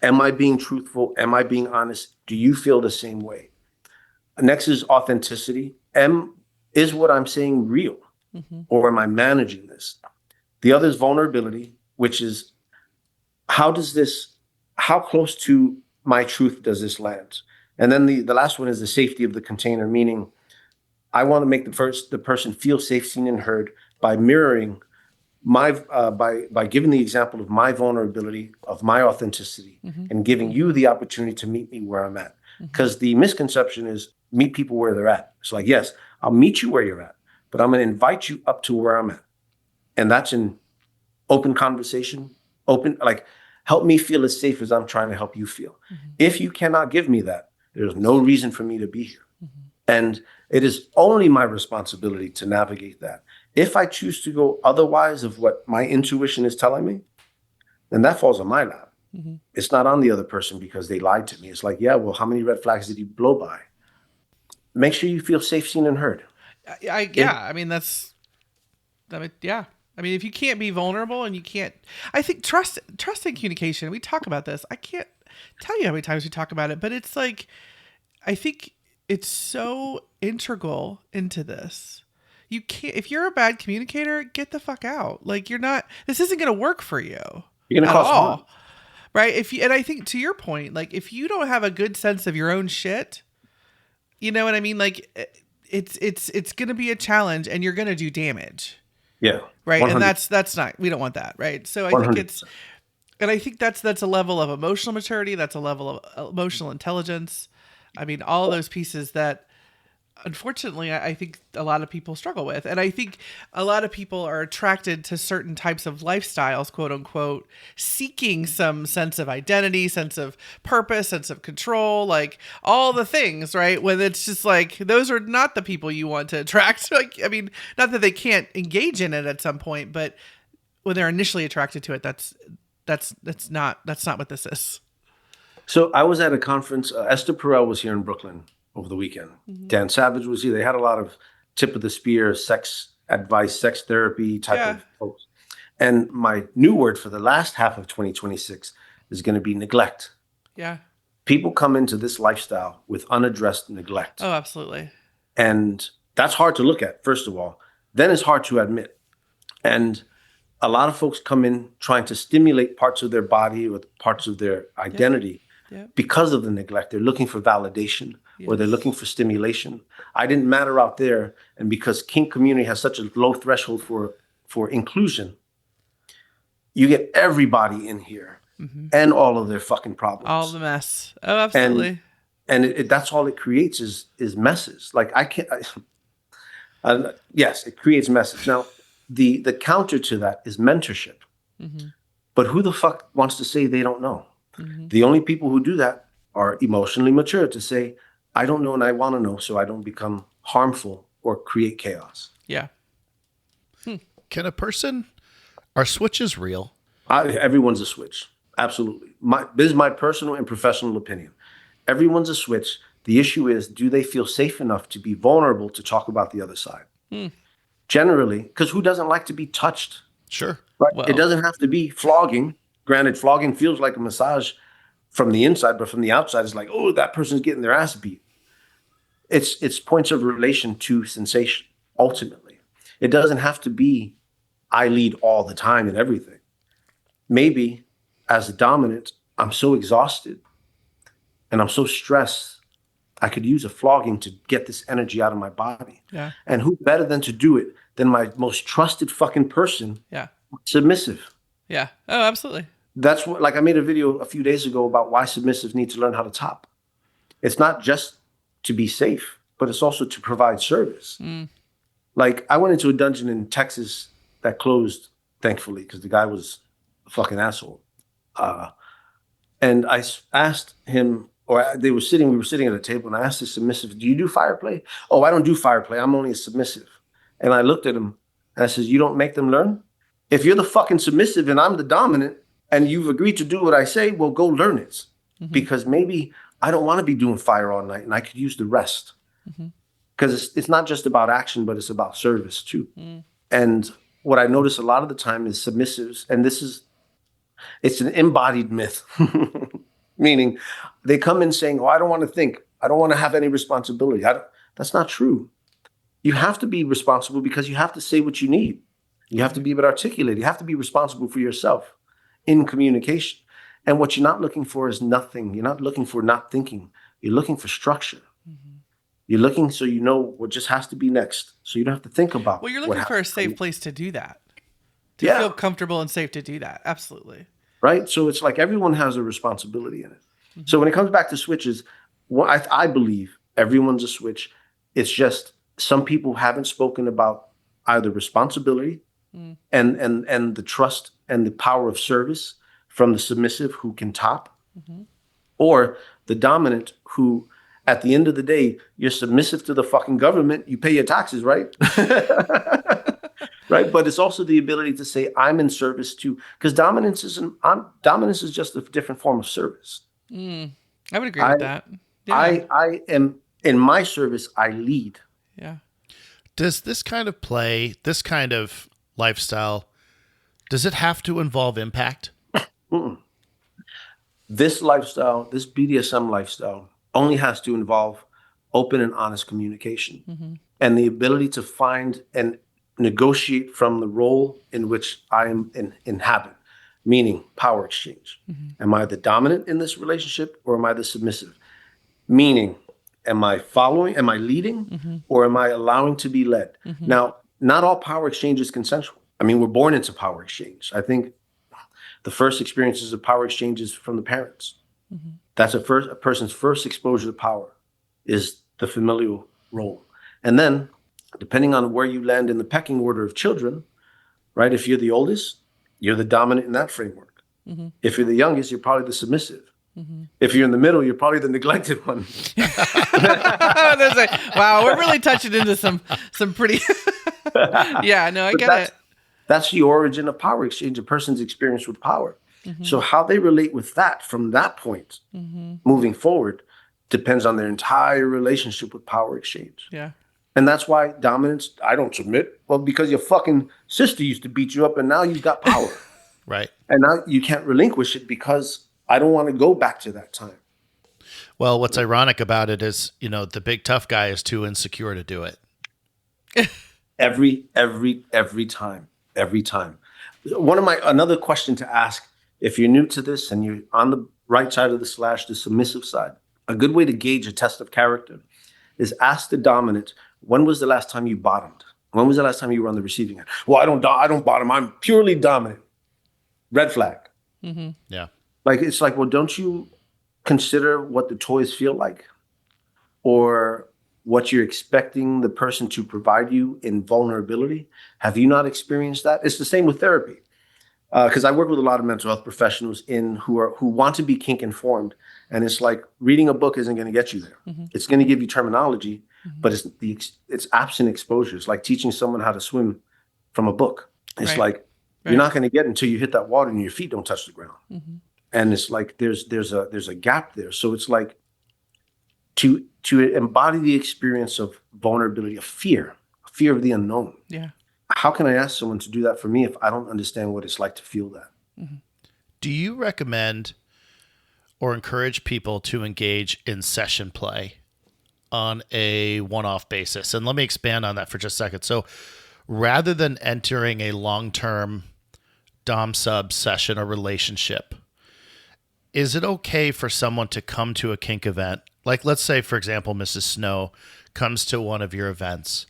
Am I being truthful? Am I being honest? Do you feel the same way? Next is authenticity. Is what I'm saying real? Mm-hmm. Or am I managing this? The other is vulnerability, which is how close to my truth does this land? And then the last one is the safety of the container, meaning I want to make the person feel safe, seen, and heard by mirroring by giving the example of my vulnerability, of my authenticity, mm-hmm. and giving you the opportunity to meet me where I'm at. Because mm-hmm. the misconception is meet people where they're at. It's like, yes, I'll meet you where you're at, but I'm going to invite you up to where I'm at. And that's in open conversation, help me feel as safe as I'm trying to help you feel. Mm-hmm. If you cannot give me that, there's no reason for me to be here. Mm-hmm. And it is only my responsibility to navigate that. If I choose to go otherwise of what my intuition is telling me, then that falls on my lap. Mm-hmm. It's not on the other person because they lied to me. It's like, yeah, well, how many red flags did he blow by? Make sure you feel safe, seen, and heard. Yeah. I mean, if you can't be vulnerable and you can't, I think trust and communication. We talk about this. I can't tell you how many times we talk about it, but it's like, I think it's so integral into this. You can't, if you're a bad communicator, get the fuck out. Like this isn't going to work for you. You're going to cause harm. Right. And I think to your point, like if you don't have a good sense of your own shit, you know what I mean? Like it's going to be a challenge and you're going to do damage. Yeah. Right. 100%. And that's not, we don't want that. Right. So I 100%. think that's a level of emotional maturity. That's a level of emotional intelligence. I mean, all of those pieces that unfortunately I think a lot of people struggle with. And I think a lot of people are attracted to certain types of lifestyles, quote unquote, seeking some sense of identity, sense of purpose, sense of control, like all the things, right? When it's just like, those are not the people you want to attract. Like, I mean, not that they can't engage in it at some point, but when they're initially attracted to it, that's not what this is. So I was at a conference. Esther Perel was here in Brooklyn over the weekend. Mm-hmm. Dan Savage was here. They had a lot of tip of the spear, sex advice, sex therapy type of folks. And my new word for the last half of 2026 is going to be neglect. Yeah. People come into this lifestyle with unaddressed neglect. Oh, absolutely. And that's hard to look at, first of all. Then it's hard to admit. And a lot of folks come in trying to stimulate parts of their body or parts of their identity because of the neglect. They're looking for validation or they're looking for stimulation. I didn't matter out there. And because kink community has such a low threshold for inclusion, you get everybody in here and all of their fucking problems. All the mess. Oh, absolutely. And that's all it creates is messes. Like yes, it creates messes. Now, the counter to that is mentorship. Mm-hmm. But who the fuck wants to say they don't know? Mm-hmm. The only people who do that are emotionally mature to say, I don't know and I want to know so I don't become harmful or create chaos. Yeah. Are switches real? Everyone's a switch. Absolutely. This is my personal and professional opinion. Everyone's a switch. The issue is, do they feel safe enough to be vulnerable to talk about the other side? Generally, because who doesn't like to be touched? Sure. Right? Well, it doesn't have to be flogging. Granted, flogging feels like a massage from the inside, but from the outside, it's like, oh, that person's getting their ass beat. It's points of relation to sensation, ultimately. It doesn't have to be, I lead all the time and everything. Maybe as a dominant, I'm so exhausted and I'm so stressed, I could use a flogging to get this energy out of my body. Yeah. And who better than to do it than my most trusted fucking person? Yeah. Submissive. Yeah. Oh, absolutely. That's what, like I made a video a few days ago about why submissives need to learn how to top. It's not just to be safe, but it's also to provide service. Like I went into a dungeon in Texas that closed, thankfully, because the guy was a fucking asshole. And I asked him, we were sitting at a table, and I asked the submissive, do you do fire play? Oh, I don't do fire play. I'm only a submissive. And I looked at him and I said, you don't make them learn? If you're the fucking submissive and I'm the dominant and you've agreed to do what I say, well, go learn it. Because maybe I don't want to be doing fire all night and I could use the rest. Because it's not just about action, but it's about service too. And what I notice a lot of the time is submissives, and it's an embodied myth, meaning they come in saying, oh, I don't want to think. I don't want to have any responsibility. That's not true. You have to be responsible because you have to say what you need. You have to be able to articulate. You have to be responsible for yourself in communication. And what you're not looking for is nothing. You're not looking for not thinking. You're looking for structure. You're looking so you know what just has to be next. So you don't have to think about. Well, you're looking for a safe place to do that. To feel comfortable and safe to do that. Absolutely. Right? So it's like everyone has a responsibility in it. So when it comes back to switches, I believe everyone's a switch. It's just some people haven't spoken about either responsibility and the trust and the power of service from the submissive who can top, or the dominant who, at the end of the day, you're submissive to the fucking government. You pay your taxes, right? Right. But it's also the ability to say, I'm in service too. Because dominance is just a different form of service. I would agree with that. Yeah. I am, in my service, I lead. Yeah. Does this kind of play, this kind of lifestyle, does it have to involve impact? Mm-mm. This lifestyle, this BDSM lifestyle, only has to involve open and honest communication and the ability to find and negotiate from the role in which I am inhabit, meaning power exchange. Am I the dominant in this relationship or am I the submissive? Meaning, am I following, am I leading, or am I allowing to be led? Now, not all power exchange is consensual. I mean, we're born into power exchange. I think the first experiences of power exchange is from the parents. That's a person's first exposure to power is the familial role. And then, depending on where you land in the pecking order of children, right? If you're the oldest, you're the dominant in that framework. If you're the youngest, you're probably the submissive. If you're in the middle, you're probably the neglected one. Wow, we're really touching into some pretty. Yeah, no, I get it. That's the origin of power exchange, a person's experience with power. So how they relate with that from that point moving forward depends on their entire relationship with power exchange. Yeah. And that's why dominance, I don't submit. Well, because your fucking sister used to beat you up and now you've got power. Right. And now you can't relinquish it because I don't want to go back to that time. Well, what's ironic about it is, the big tough guy is too insecure to do it. Every time. Another question to ask, if you're new to this and you're on the right side of the submissive side, a good way to gauge a test of character is ask the dominant, when was the last time you bottomed? When was the last time you were on the receiving end? Well, I don't bottom. I'm purely dominant. Red flag. Yeah. It's like, well, don't you consider what the toys feel like? Or what you're expecting the person to provide you in vulnerability? Have you not experienced that? It's the same with therapy. Because I work with a lot of mental health professionals who want to be kink informed. And it's like reading a book isn't going to get you there. It's going to give you terminology, but it's absent exposure. It's like teaching someone how to swim from a book. It's like you're not going to get it until you hit that water and your feet don't touch the ground. And it's like there's a gap there. So it's like to embody the experience of vulnerability, a fear of the unknown. Yeah. How can I ask someone to do that for me if I don't understand what it's like to feel that? Do you recommend or encourage people to engage in session play on a one-off basis? And let me expand on that for just a second. So rather than entering a long-term dom-sub session or relationship, is it okay for someone to come to a kink event? Like, let's say, for example, Mrs. Snow comes to one of your events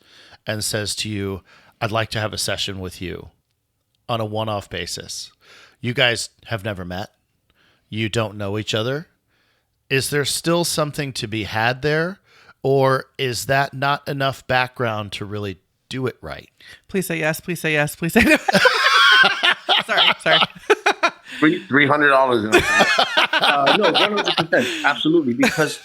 and says to you, I'd like to have a session with you on a one-off basis. You guys have never met. You don't know each other. Is there still something to be had there? Or is that not enough background to really do it right? Please say yes. Please say yes. Please say no. Sorry. $300. No, 100%. Absolutely. Because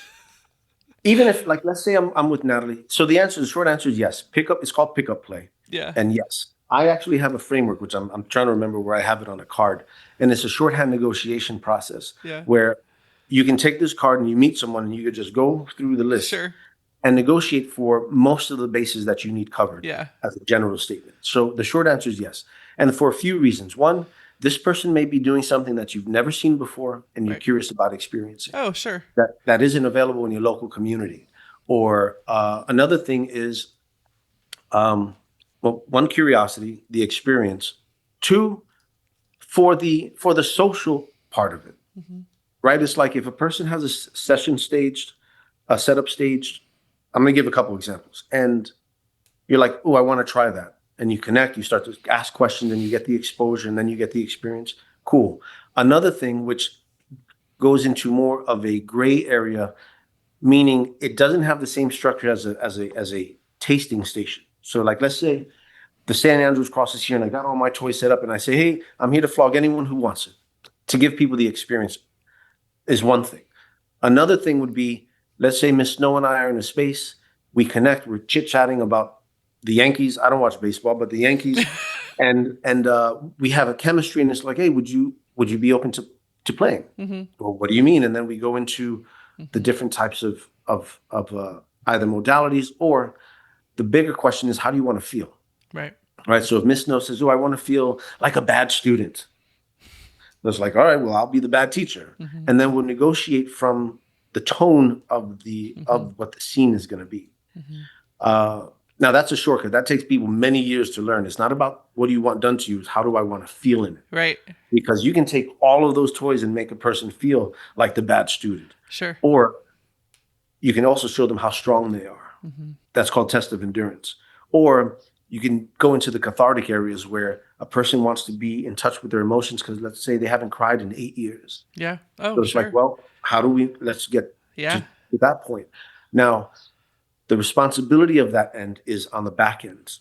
even if, like, let's say I'm with Natalie. So the short answer is yes. It's called pickup play. Yeah. And yes, I actually have a framework, which I'm trying to remember where I have it on a card. And it's a shorthand negotiation process where you can take this card and you meet someone and you could just go through the list and negotiate for most of the bases that you need covered as a general statement. So the short answer is yes. And for a few reasons. One, this person may be doing something that you've never seen before and you're curious about experiencing. Oh, sure. That isn't available in your local community. Or another thing is, one, curiosity, the experience. Two, for the social part of it, right? It's like if a person has a session staged, a setup staged, I'm going to give a couple examples. And you're like, oh, I want to try that. And you connect, you start to ask questions and you get the exposure and then you get the experience. Cool. Another thing which goes into more of a gray area, meaning it doesn't have the same structure as a tasting station. So like, let's say the St. Andrews Cross is here and I got all my toys set up and I say, hey, I'm here to flog anyone who wants it. To give people the experience is one thing. Another thing would be, let's say Miss Snow and I are in a space, we connect, we're chit-chatting about the Yankees. I don't watch baseball, but the Yankees. and we have a chemistry and it's like, hey, would you be open to playing? Well, what do you mean? And then we go into the different types of either modalities, or the bigger question is, how do you want to feel? Right. right? So if Miss Snow says, oh, I want to feel like a bad student, it's like, all right, well, I'll be the bad teacher. Mm-hmm. And then we'll negotiate from the tone of Mm-hmm. of what the scene is going to be. Mm-hmm. Now that's a shortcut. That takes people many years to learn. It's not about what do you want done to you, it's how do I want to feel in it. Right. Because you can take all of those toys and make a person feel like the bad student. Sure. Or you can also show them how strong they are. Mm-hmm. That's called test of endurance. Or you can go into the cathartic areas where a person wants to be in touch with their emotions because let's say they haven't cried in 8 years. Yeah. Oh, So it's sure. like, well, how do we, let's get Yeah. to that point. Now, the responsibility of that end is on the back end.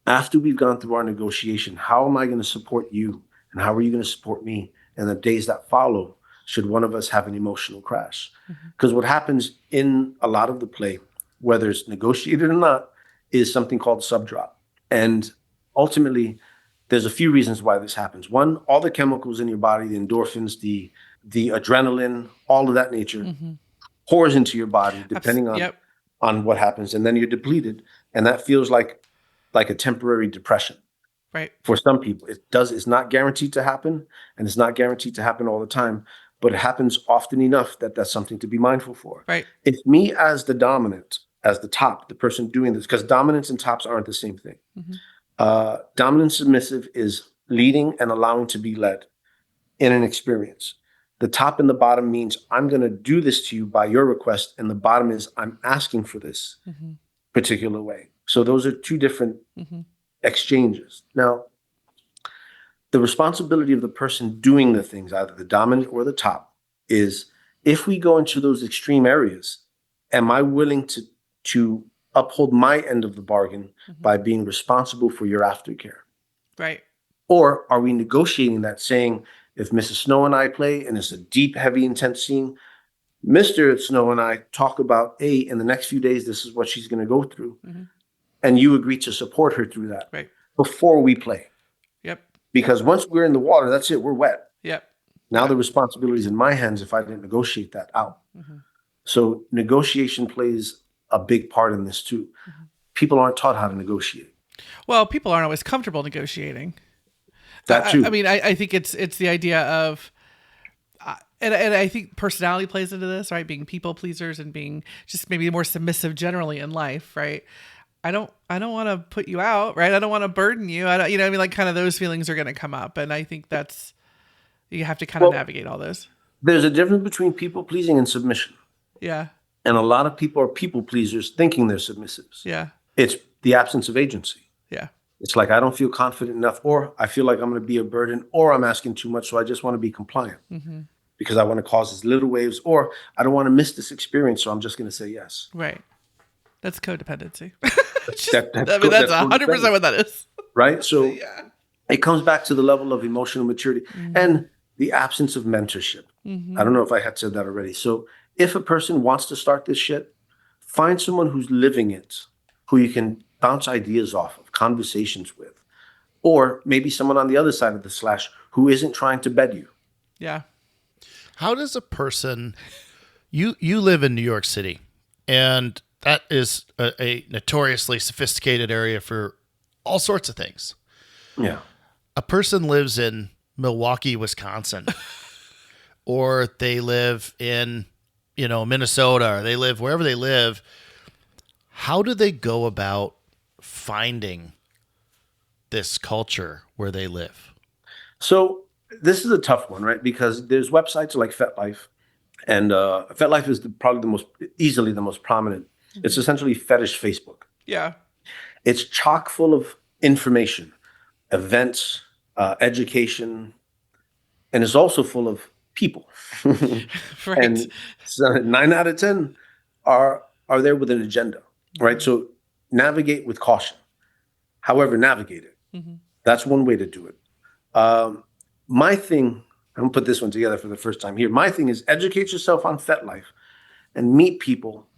After we've gone through our negotiation, how am I going to support you? And how are you going to support me? And the days that follow, should one of us have an emotional crash? Because what happens in a lot of the play, whether it's negotiated or not, is something called subdrop. And ultimately, there's a few reasons why this happens. One, all the chemicals in your body, the endorphins, the adrenaline, all of that nature pours into your body, depending on what happens. And then you're depleted. And that feels like a temporary depression. Right. For some people, it's not guaranteed to happen, and it's not guaranteed to happen all the time, but it happens often enough that that's something to be mindful for. Right. If me as the dominant, as the top, the person doing this, because dominance and tops aren't the same thing. Dominant submissive is leading and allowing to be led in an experience. The top and the bottom means I'm going to do this to you by your request, and the bottom is I'm asking for this particular way. So those are two different exchanges. Now, the responsibility of the person doing the things, either the dominant or the top, is if we go into those extreme areas, am I willing to uphold my end of the bargain by being responsible for your aftercare? Right. Or are we negotiating that, saying, if Mrs. Snow and I play and it's a deep, heavy, intense scene, Mr. Snow and I talk about, hey, in the next few days, this is what she's going to go through. And you agree to support her through that before we play. Yep. Because once we're in the water, that's it. We're wet. Yep. Now the responsibility is in my hands if I didn't negotiate that out. So negotiation plays a big part in this too. People aren't taught how to negotiate. Well, people aren't always comfortable negotiating. That too. I mean, I think it's the idea of, and I think personality plays into this, right? Being people pleasers and being just maybe more submissive generally in life, right? I don't want to put you out, right? I don't want to burden you. I don't, I mean, like kind of those feelings are going to come up. And I think you have to kind of navigate all those. There's a difference between people pleasing and submission. Yeah. And a lot of people are people pleasers thinking they're submissives. Yeah. It's the absence of agency. Yeah. It's like, I don't feel confident enough, or I feel like I'm going to be a burden, or I'm asking too much. So I just want to be compliant because I want to cause these little waves, or I don't want to miss this experience. So I'm just going to say yes. Right. That's codependency. That's 100% what that is. Right. So it comes back to the level of emotional maturity and the absence of mentorship. I don't know if I had said that already. So if a person wants to start this shit, find someone who's living it, who you can bounce ideas off of, conversations with, or maybe someone on the other side of the slash who isn't trying to bed you. Yeah. How does a person, you live in New York City, and that is a notoriously sophisticated area for all sorts of things. Yeah. A person lives in Milwaukee, Wisconsin, or they live in, Minnesota, or they live wherever they live. How do they go about finding this culture where they live? So this is a tough one, right? Because there's websites like FetLife, and FetLife is probably easily the most prominent. It's essentially fetish Facebook. Yeah. It's chock full of information, events, education, and it's also full of people. Right. And so 9 out of 10 are there with an agenda, right? So navigate with caution. However, navigate it. That's one way to do it. My thing, I'm going to put this one together for the first time here. My thing is educate yourself on FetLife and meet people.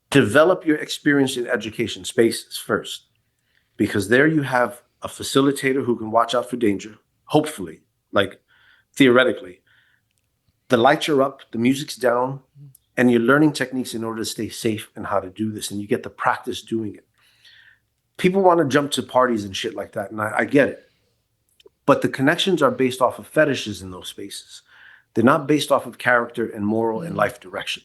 Develop your experience in education spaces first, because there you have a facilitator who can watch out for danger, hopefully, like theoretically. The lights are up, the music's down, and you're learning techniques in order to stay safe and how to do this, and you get the practice doing it. people want to jump to parties and shit like that, and I get it. But the connections are based off of fetishes in those spaces. They're not based off of character and moral and life direction.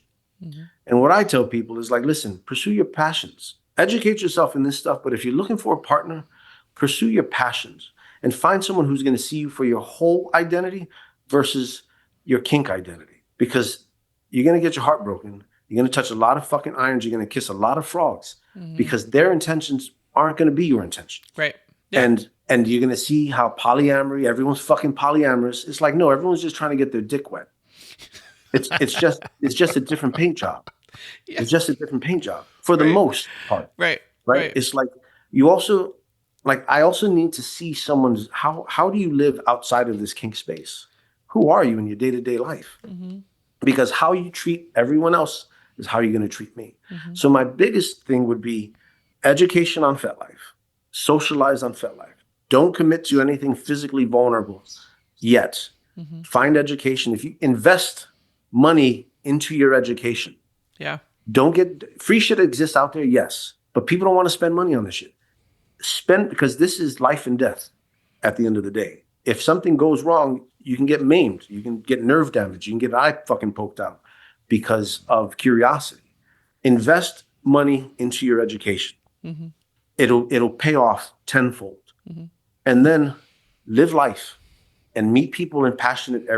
And what I tell people is like, listen, pursue your passions. Educate yourself in this stuff, but if you're looking for a partner, pursue your passions and find someone who's going to see you for your whole identity versus your kink identity. Because you're going to get your heart broken. You're going to touch a lot of fucking irons. You're going to kiss a lot of frogs because their intentions aren't going to be your intention. Right. Yeah. And you're going to see how polyamory, everyone's fucking polyamorous. It's like, no, everyone's just trying to get their dick wet. It's just a different paint job. Yeah. It's just a different paint job for the most part. Right. It's like you also, like, I also need to see someone's, how do you live outside of this kink space? Who are you in your day-to-day life? Because how you treat everyone else is how you're going to treat me. So my biggest thing would be education on FetLife, socialize on FetLife. Don't commit to anything physically vulnerable yet. Find education. If you invest money into your education, don't get free shit exists out there, yes, but people don't want to spend money on this shit. Spend, because this is life and death at the end of the day. If something goes wrong, you can get maimed, you can get nerve damage, you can get an eye fucking poked out because of curiosity. Invest money into your education. It'll pay off tenfold. And then live life and meet people in passionate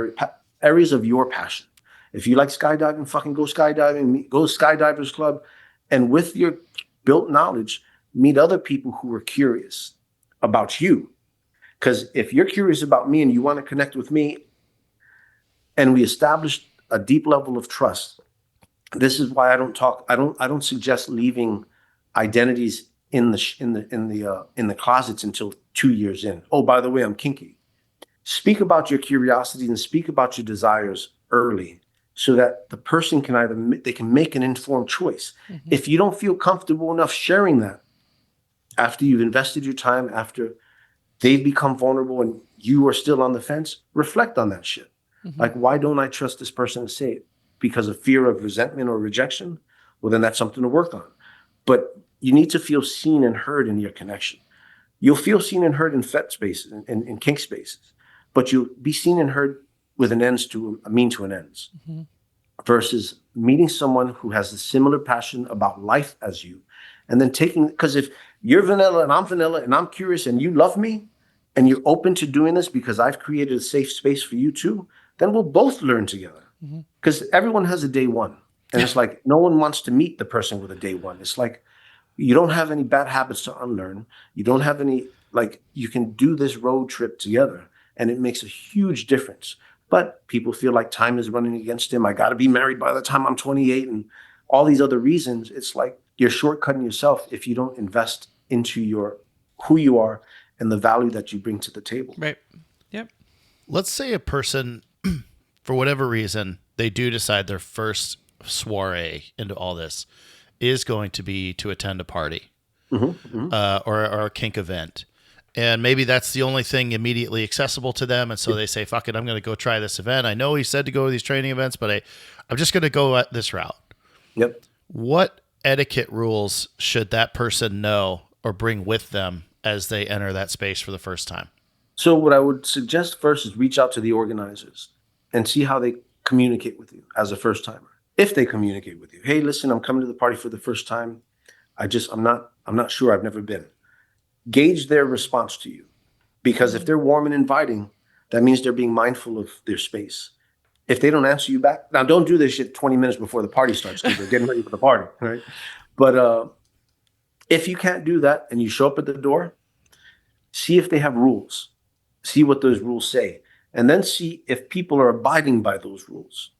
areas of your passion. If you like skydiving, fucking go skydiving, go to Skydivers Club. And with your built knowledge, meet other people who are curious about you. Because if you're curious about me and you want to connect with me, and we establish a deep level of trust, this is why I don't suggest leaving identities in the closets until 2 years in. Oh, by the way, I'm kinky. Speak about your curiosity and speak about your desires early, so that the person can they can make an informed choice. If you don't feel comfortable enough sharing that after you've invested your time, after they've become vulnerable and you are still on the fence, reflect on that shit. Like, why don't I trust this person to say it? Because of fear of resentment or rejection? Well, then that's something to work on. But you need to feel seen and heard in your connection. You'll feel seen and heard in fet spaces, in kink spaces, but you'll be seen and heard with an ends to a mean to an ends, versus meeting someone who has a similar passion about life as you, and then because if you're vanilla and I'm curious and you love me and you're open to doing this because I've created a safe space for you too, then we'll both learn together. Because everyone has a day one. And it's like, no one wants to meet the person with a day one. It's like, you don't have any bad habits to unlearn. You don't have any, like, you can do this road trip together and it makes a huge difference. But people feel like time is running against him. I got to be married by the time I'm 28 and all these other reasons. It's like you're shortcutting yourself if you don't invest into who you are and the value that you bring to the table. Right. Yep. Let's say a person, for whatever reason, they do decide their first soiree into all this is going to be to attend a party or a kink event. And maybe that's the only thing immediately accessible to them. And so they say, fuck it, I'm going to go try this event. I know he said to go to these training events, but I'm just going to go at this route. Yep. What etiquette rules should that person know or bring with them as they enter that space for the first time? So what I would suggest first is reach out to the organizers and see how they communicate with you as a first timer. If they communicate with you, hey, listen, I'm coming to the party for the first time. I'm not sure. I've never been. Gauge their response to you, because if they're warm and inviting, that means they're being mindful of their space. If they don't answer you back, now don't do this shit 20 minutes before the party starts because they're getting ready for the party, right? But if you can't do that and you show up at the door, see if they have rules, see what those rules say, and then see if people are abiding by those rules.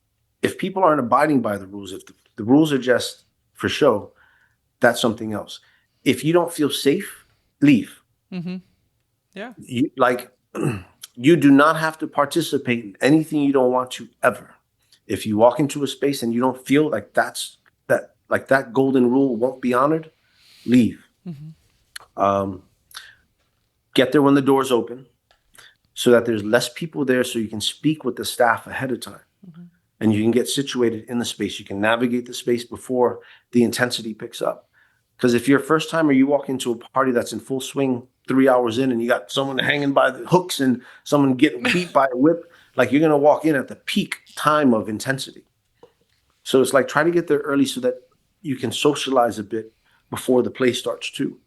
If people aren't abiding by the rules, if the rules are just for show, that's something else. If you don't feel safe, leave. Yeah. You do not have to participate in anything you don't want to ever. If you walk into a space and you don't feel like that golden rule won't be honored, leave. Get there when the doors open so that there's less people there, so you can speak with the staff ahead of time. And you can get situated in the space. You can navigate the space before the intensity picks up. Because if you're a first timer, you walk into a party that's in full swing 3 hours in and you got someone hanging by the hooks and someone getting beat by a whip, like you're going to walk in at the peak time of intensity. So it's like try to get there early so that you can socialize a bit before the play starts too.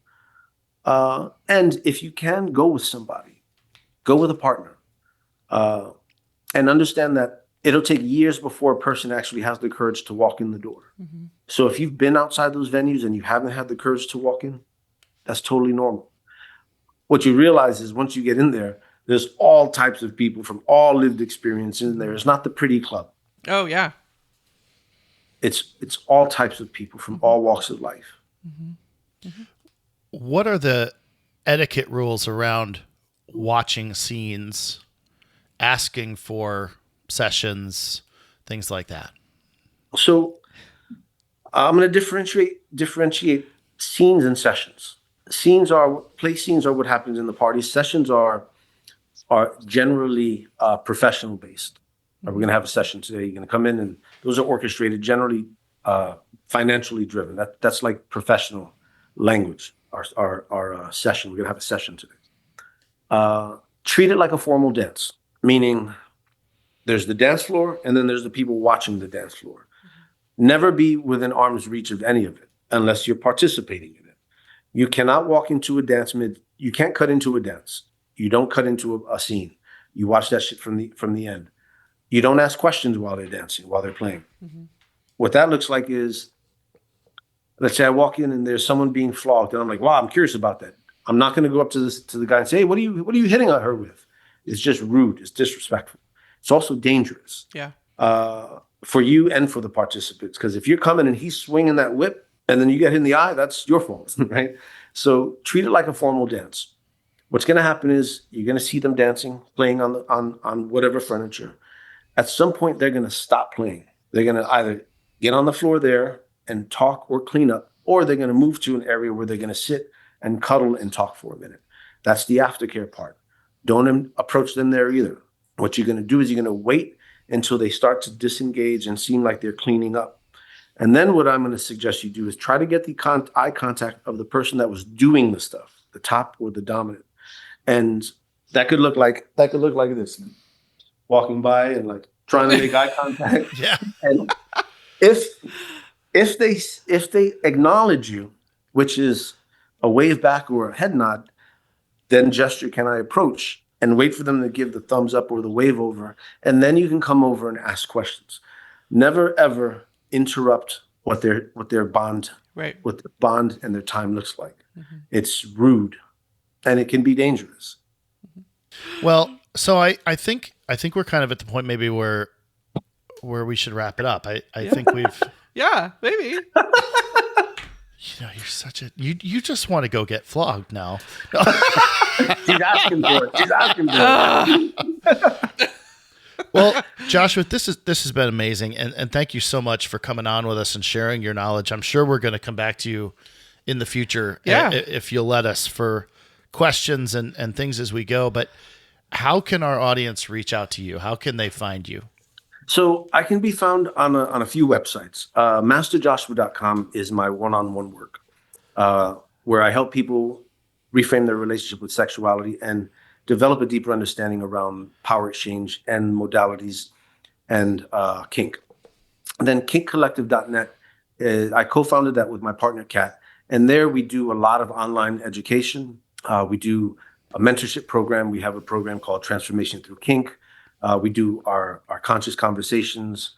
And if you can, go with somebody, go with a partner, and understand that it'll take years before a person actually has the courage to walk in the door. Mm-hmm. So if you've been outside those venues and you haven't had the courage to walk in, that's totally normal. What you realize is once you get in there, there's all types of people from all lived experience in there. It's not the pretty club. Oh, yeah. It's all types of people from all walks of life. Mm-hmm. Mm-hmm. What are the etiquette rules around watching scenes, asking for sessions, things like that? So I'm going to differentiate scenes and sessions. Play scenes are what happens in the party. Sessions are generally professional based. We're going to have a session today. You're going to come in, and those are orchestrated, generally financially driven. That's like professional language. Our session. We're going to have a session today. Treat it like a formal dance, meaning there's the dance floor and then there's the people watching the dance floor. Mm-hmm. Never be within arm's reach of any of it unless you're participating in it. You cannot walk into a dance you can't cut into a dance. You don't cut into a scene. You watch that shit from the end. You don't ask questions while they're dancing, while they're playing. Mm-hmm. What that looks like is, let's say I walk in and there's someone being flogged and I'm like, wow, I'm curious about that. I'm not going to go up to the guy and say, hey, what are you hitting at her with? It's just rude. It's disrespectful. It's also dangerous. Yeah. For you and for the participants. Because if you're coming and he's swinging that whip and then you get hit in the eye, that's your fault, right? So treat it like a formal dance. What's going to happen is you're going to see them dancing, playing on whatever furniture. At some point, they're going to stop playing. They're going to either get on the floor there and talk or clean up, or they're going to move to an area where they're going to sit and cuddle and talk for a minute. That's the aftercare part. Don't approach them there either. What you're going to do is you're going to wait until they start to disengage and seem like they're cleaning up. And then what I'm going to suggest you do is try to get the eye contact of the person that was doing the stuff, the top or the dominant. And that could look like this, walking by and like trying to make eye contact. Yeah. And if they acknowledge you, which is a wave back or a head nod, then gesture, can I approach? And wait for them to give the thumbs up or the wave over. And then you can come over and ask questions. Never, ever interrupt what their bond, right, what the bond and their time looks like. Mm-hmm. It's rude and it can be dangerous. Well, so I think we're kind of at the point maybe where we should wrap it up. I think we've yeah, maybe. You're such a you just want to go get flogged now. She's asking for it. Well, Joshua, this has been amazing, and thank you so much for coming on with us and sharing your knowledge. I'm sure we're going to come back to you in the future, if you'll let us, for questions and things as we go. But how can our audience reach out to you? How can they find you? So I can be found on a few websites. MasterJoshua.com is my one-on-one work, where I help people reframe their relationship with sexuality and develop a deeper understanding around power exchange and modalities and kink. And then KinkCollective.net, I co-founded that with my partner, Kat. And there we do a lot of online education. We do a mentorship program. We have a program called Transformation Through Kink. We do our conscious conversations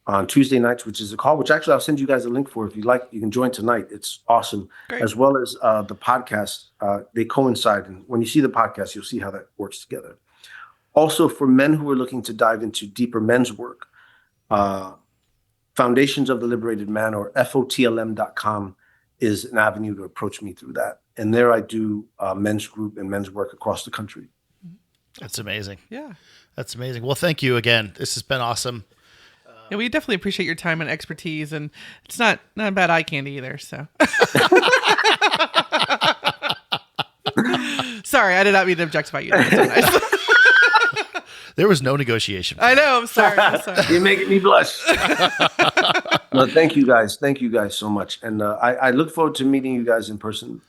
on Tuesday nights, which is a call, which actually I'll send you guys a link for. If you like, you can join tonight. It's awesome. Great. As well as the podcast. They coincide. And when you see the podcast, you'll see how that works together. Also, for men who are looking to dive into deeper men's work, Foundations of the Liberated Man, or FOTLM.com, is an avenue to approach me through that. And there I do men's group and men's work across the country. That's amazing. Yeah. That's amazing. Well, thank you again. This has been awesome. Yeah, we definitely appreciate your time and expertise, and it's not bad eye candy either. So, sorry, I did not mean to objectify you. There was no negotiation. I know. I'm sorry. You're making me blush. No, thank you guys. Thank you guys so much. And I look forward to meeting you guys in person.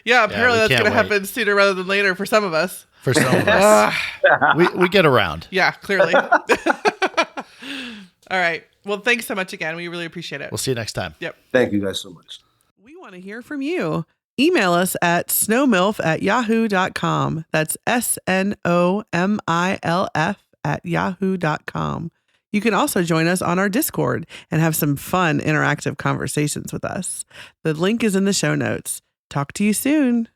Yeah, apparently we that's going to can't wait. happen sooner rather than later for some of us. For some of us. we get around. Yeah, clearly. All right. Well, thanks so much again. We really appreciate it. We'll see you next time. Yep. Thank you guys so much. We want to hear from you. Email us at snowmilf@yahoo.com. That's SNOMILF@yahoo.com. You can also join us on our Discord and have some fun interactive conversations with us. The link is in the show notes. Talk to you soon.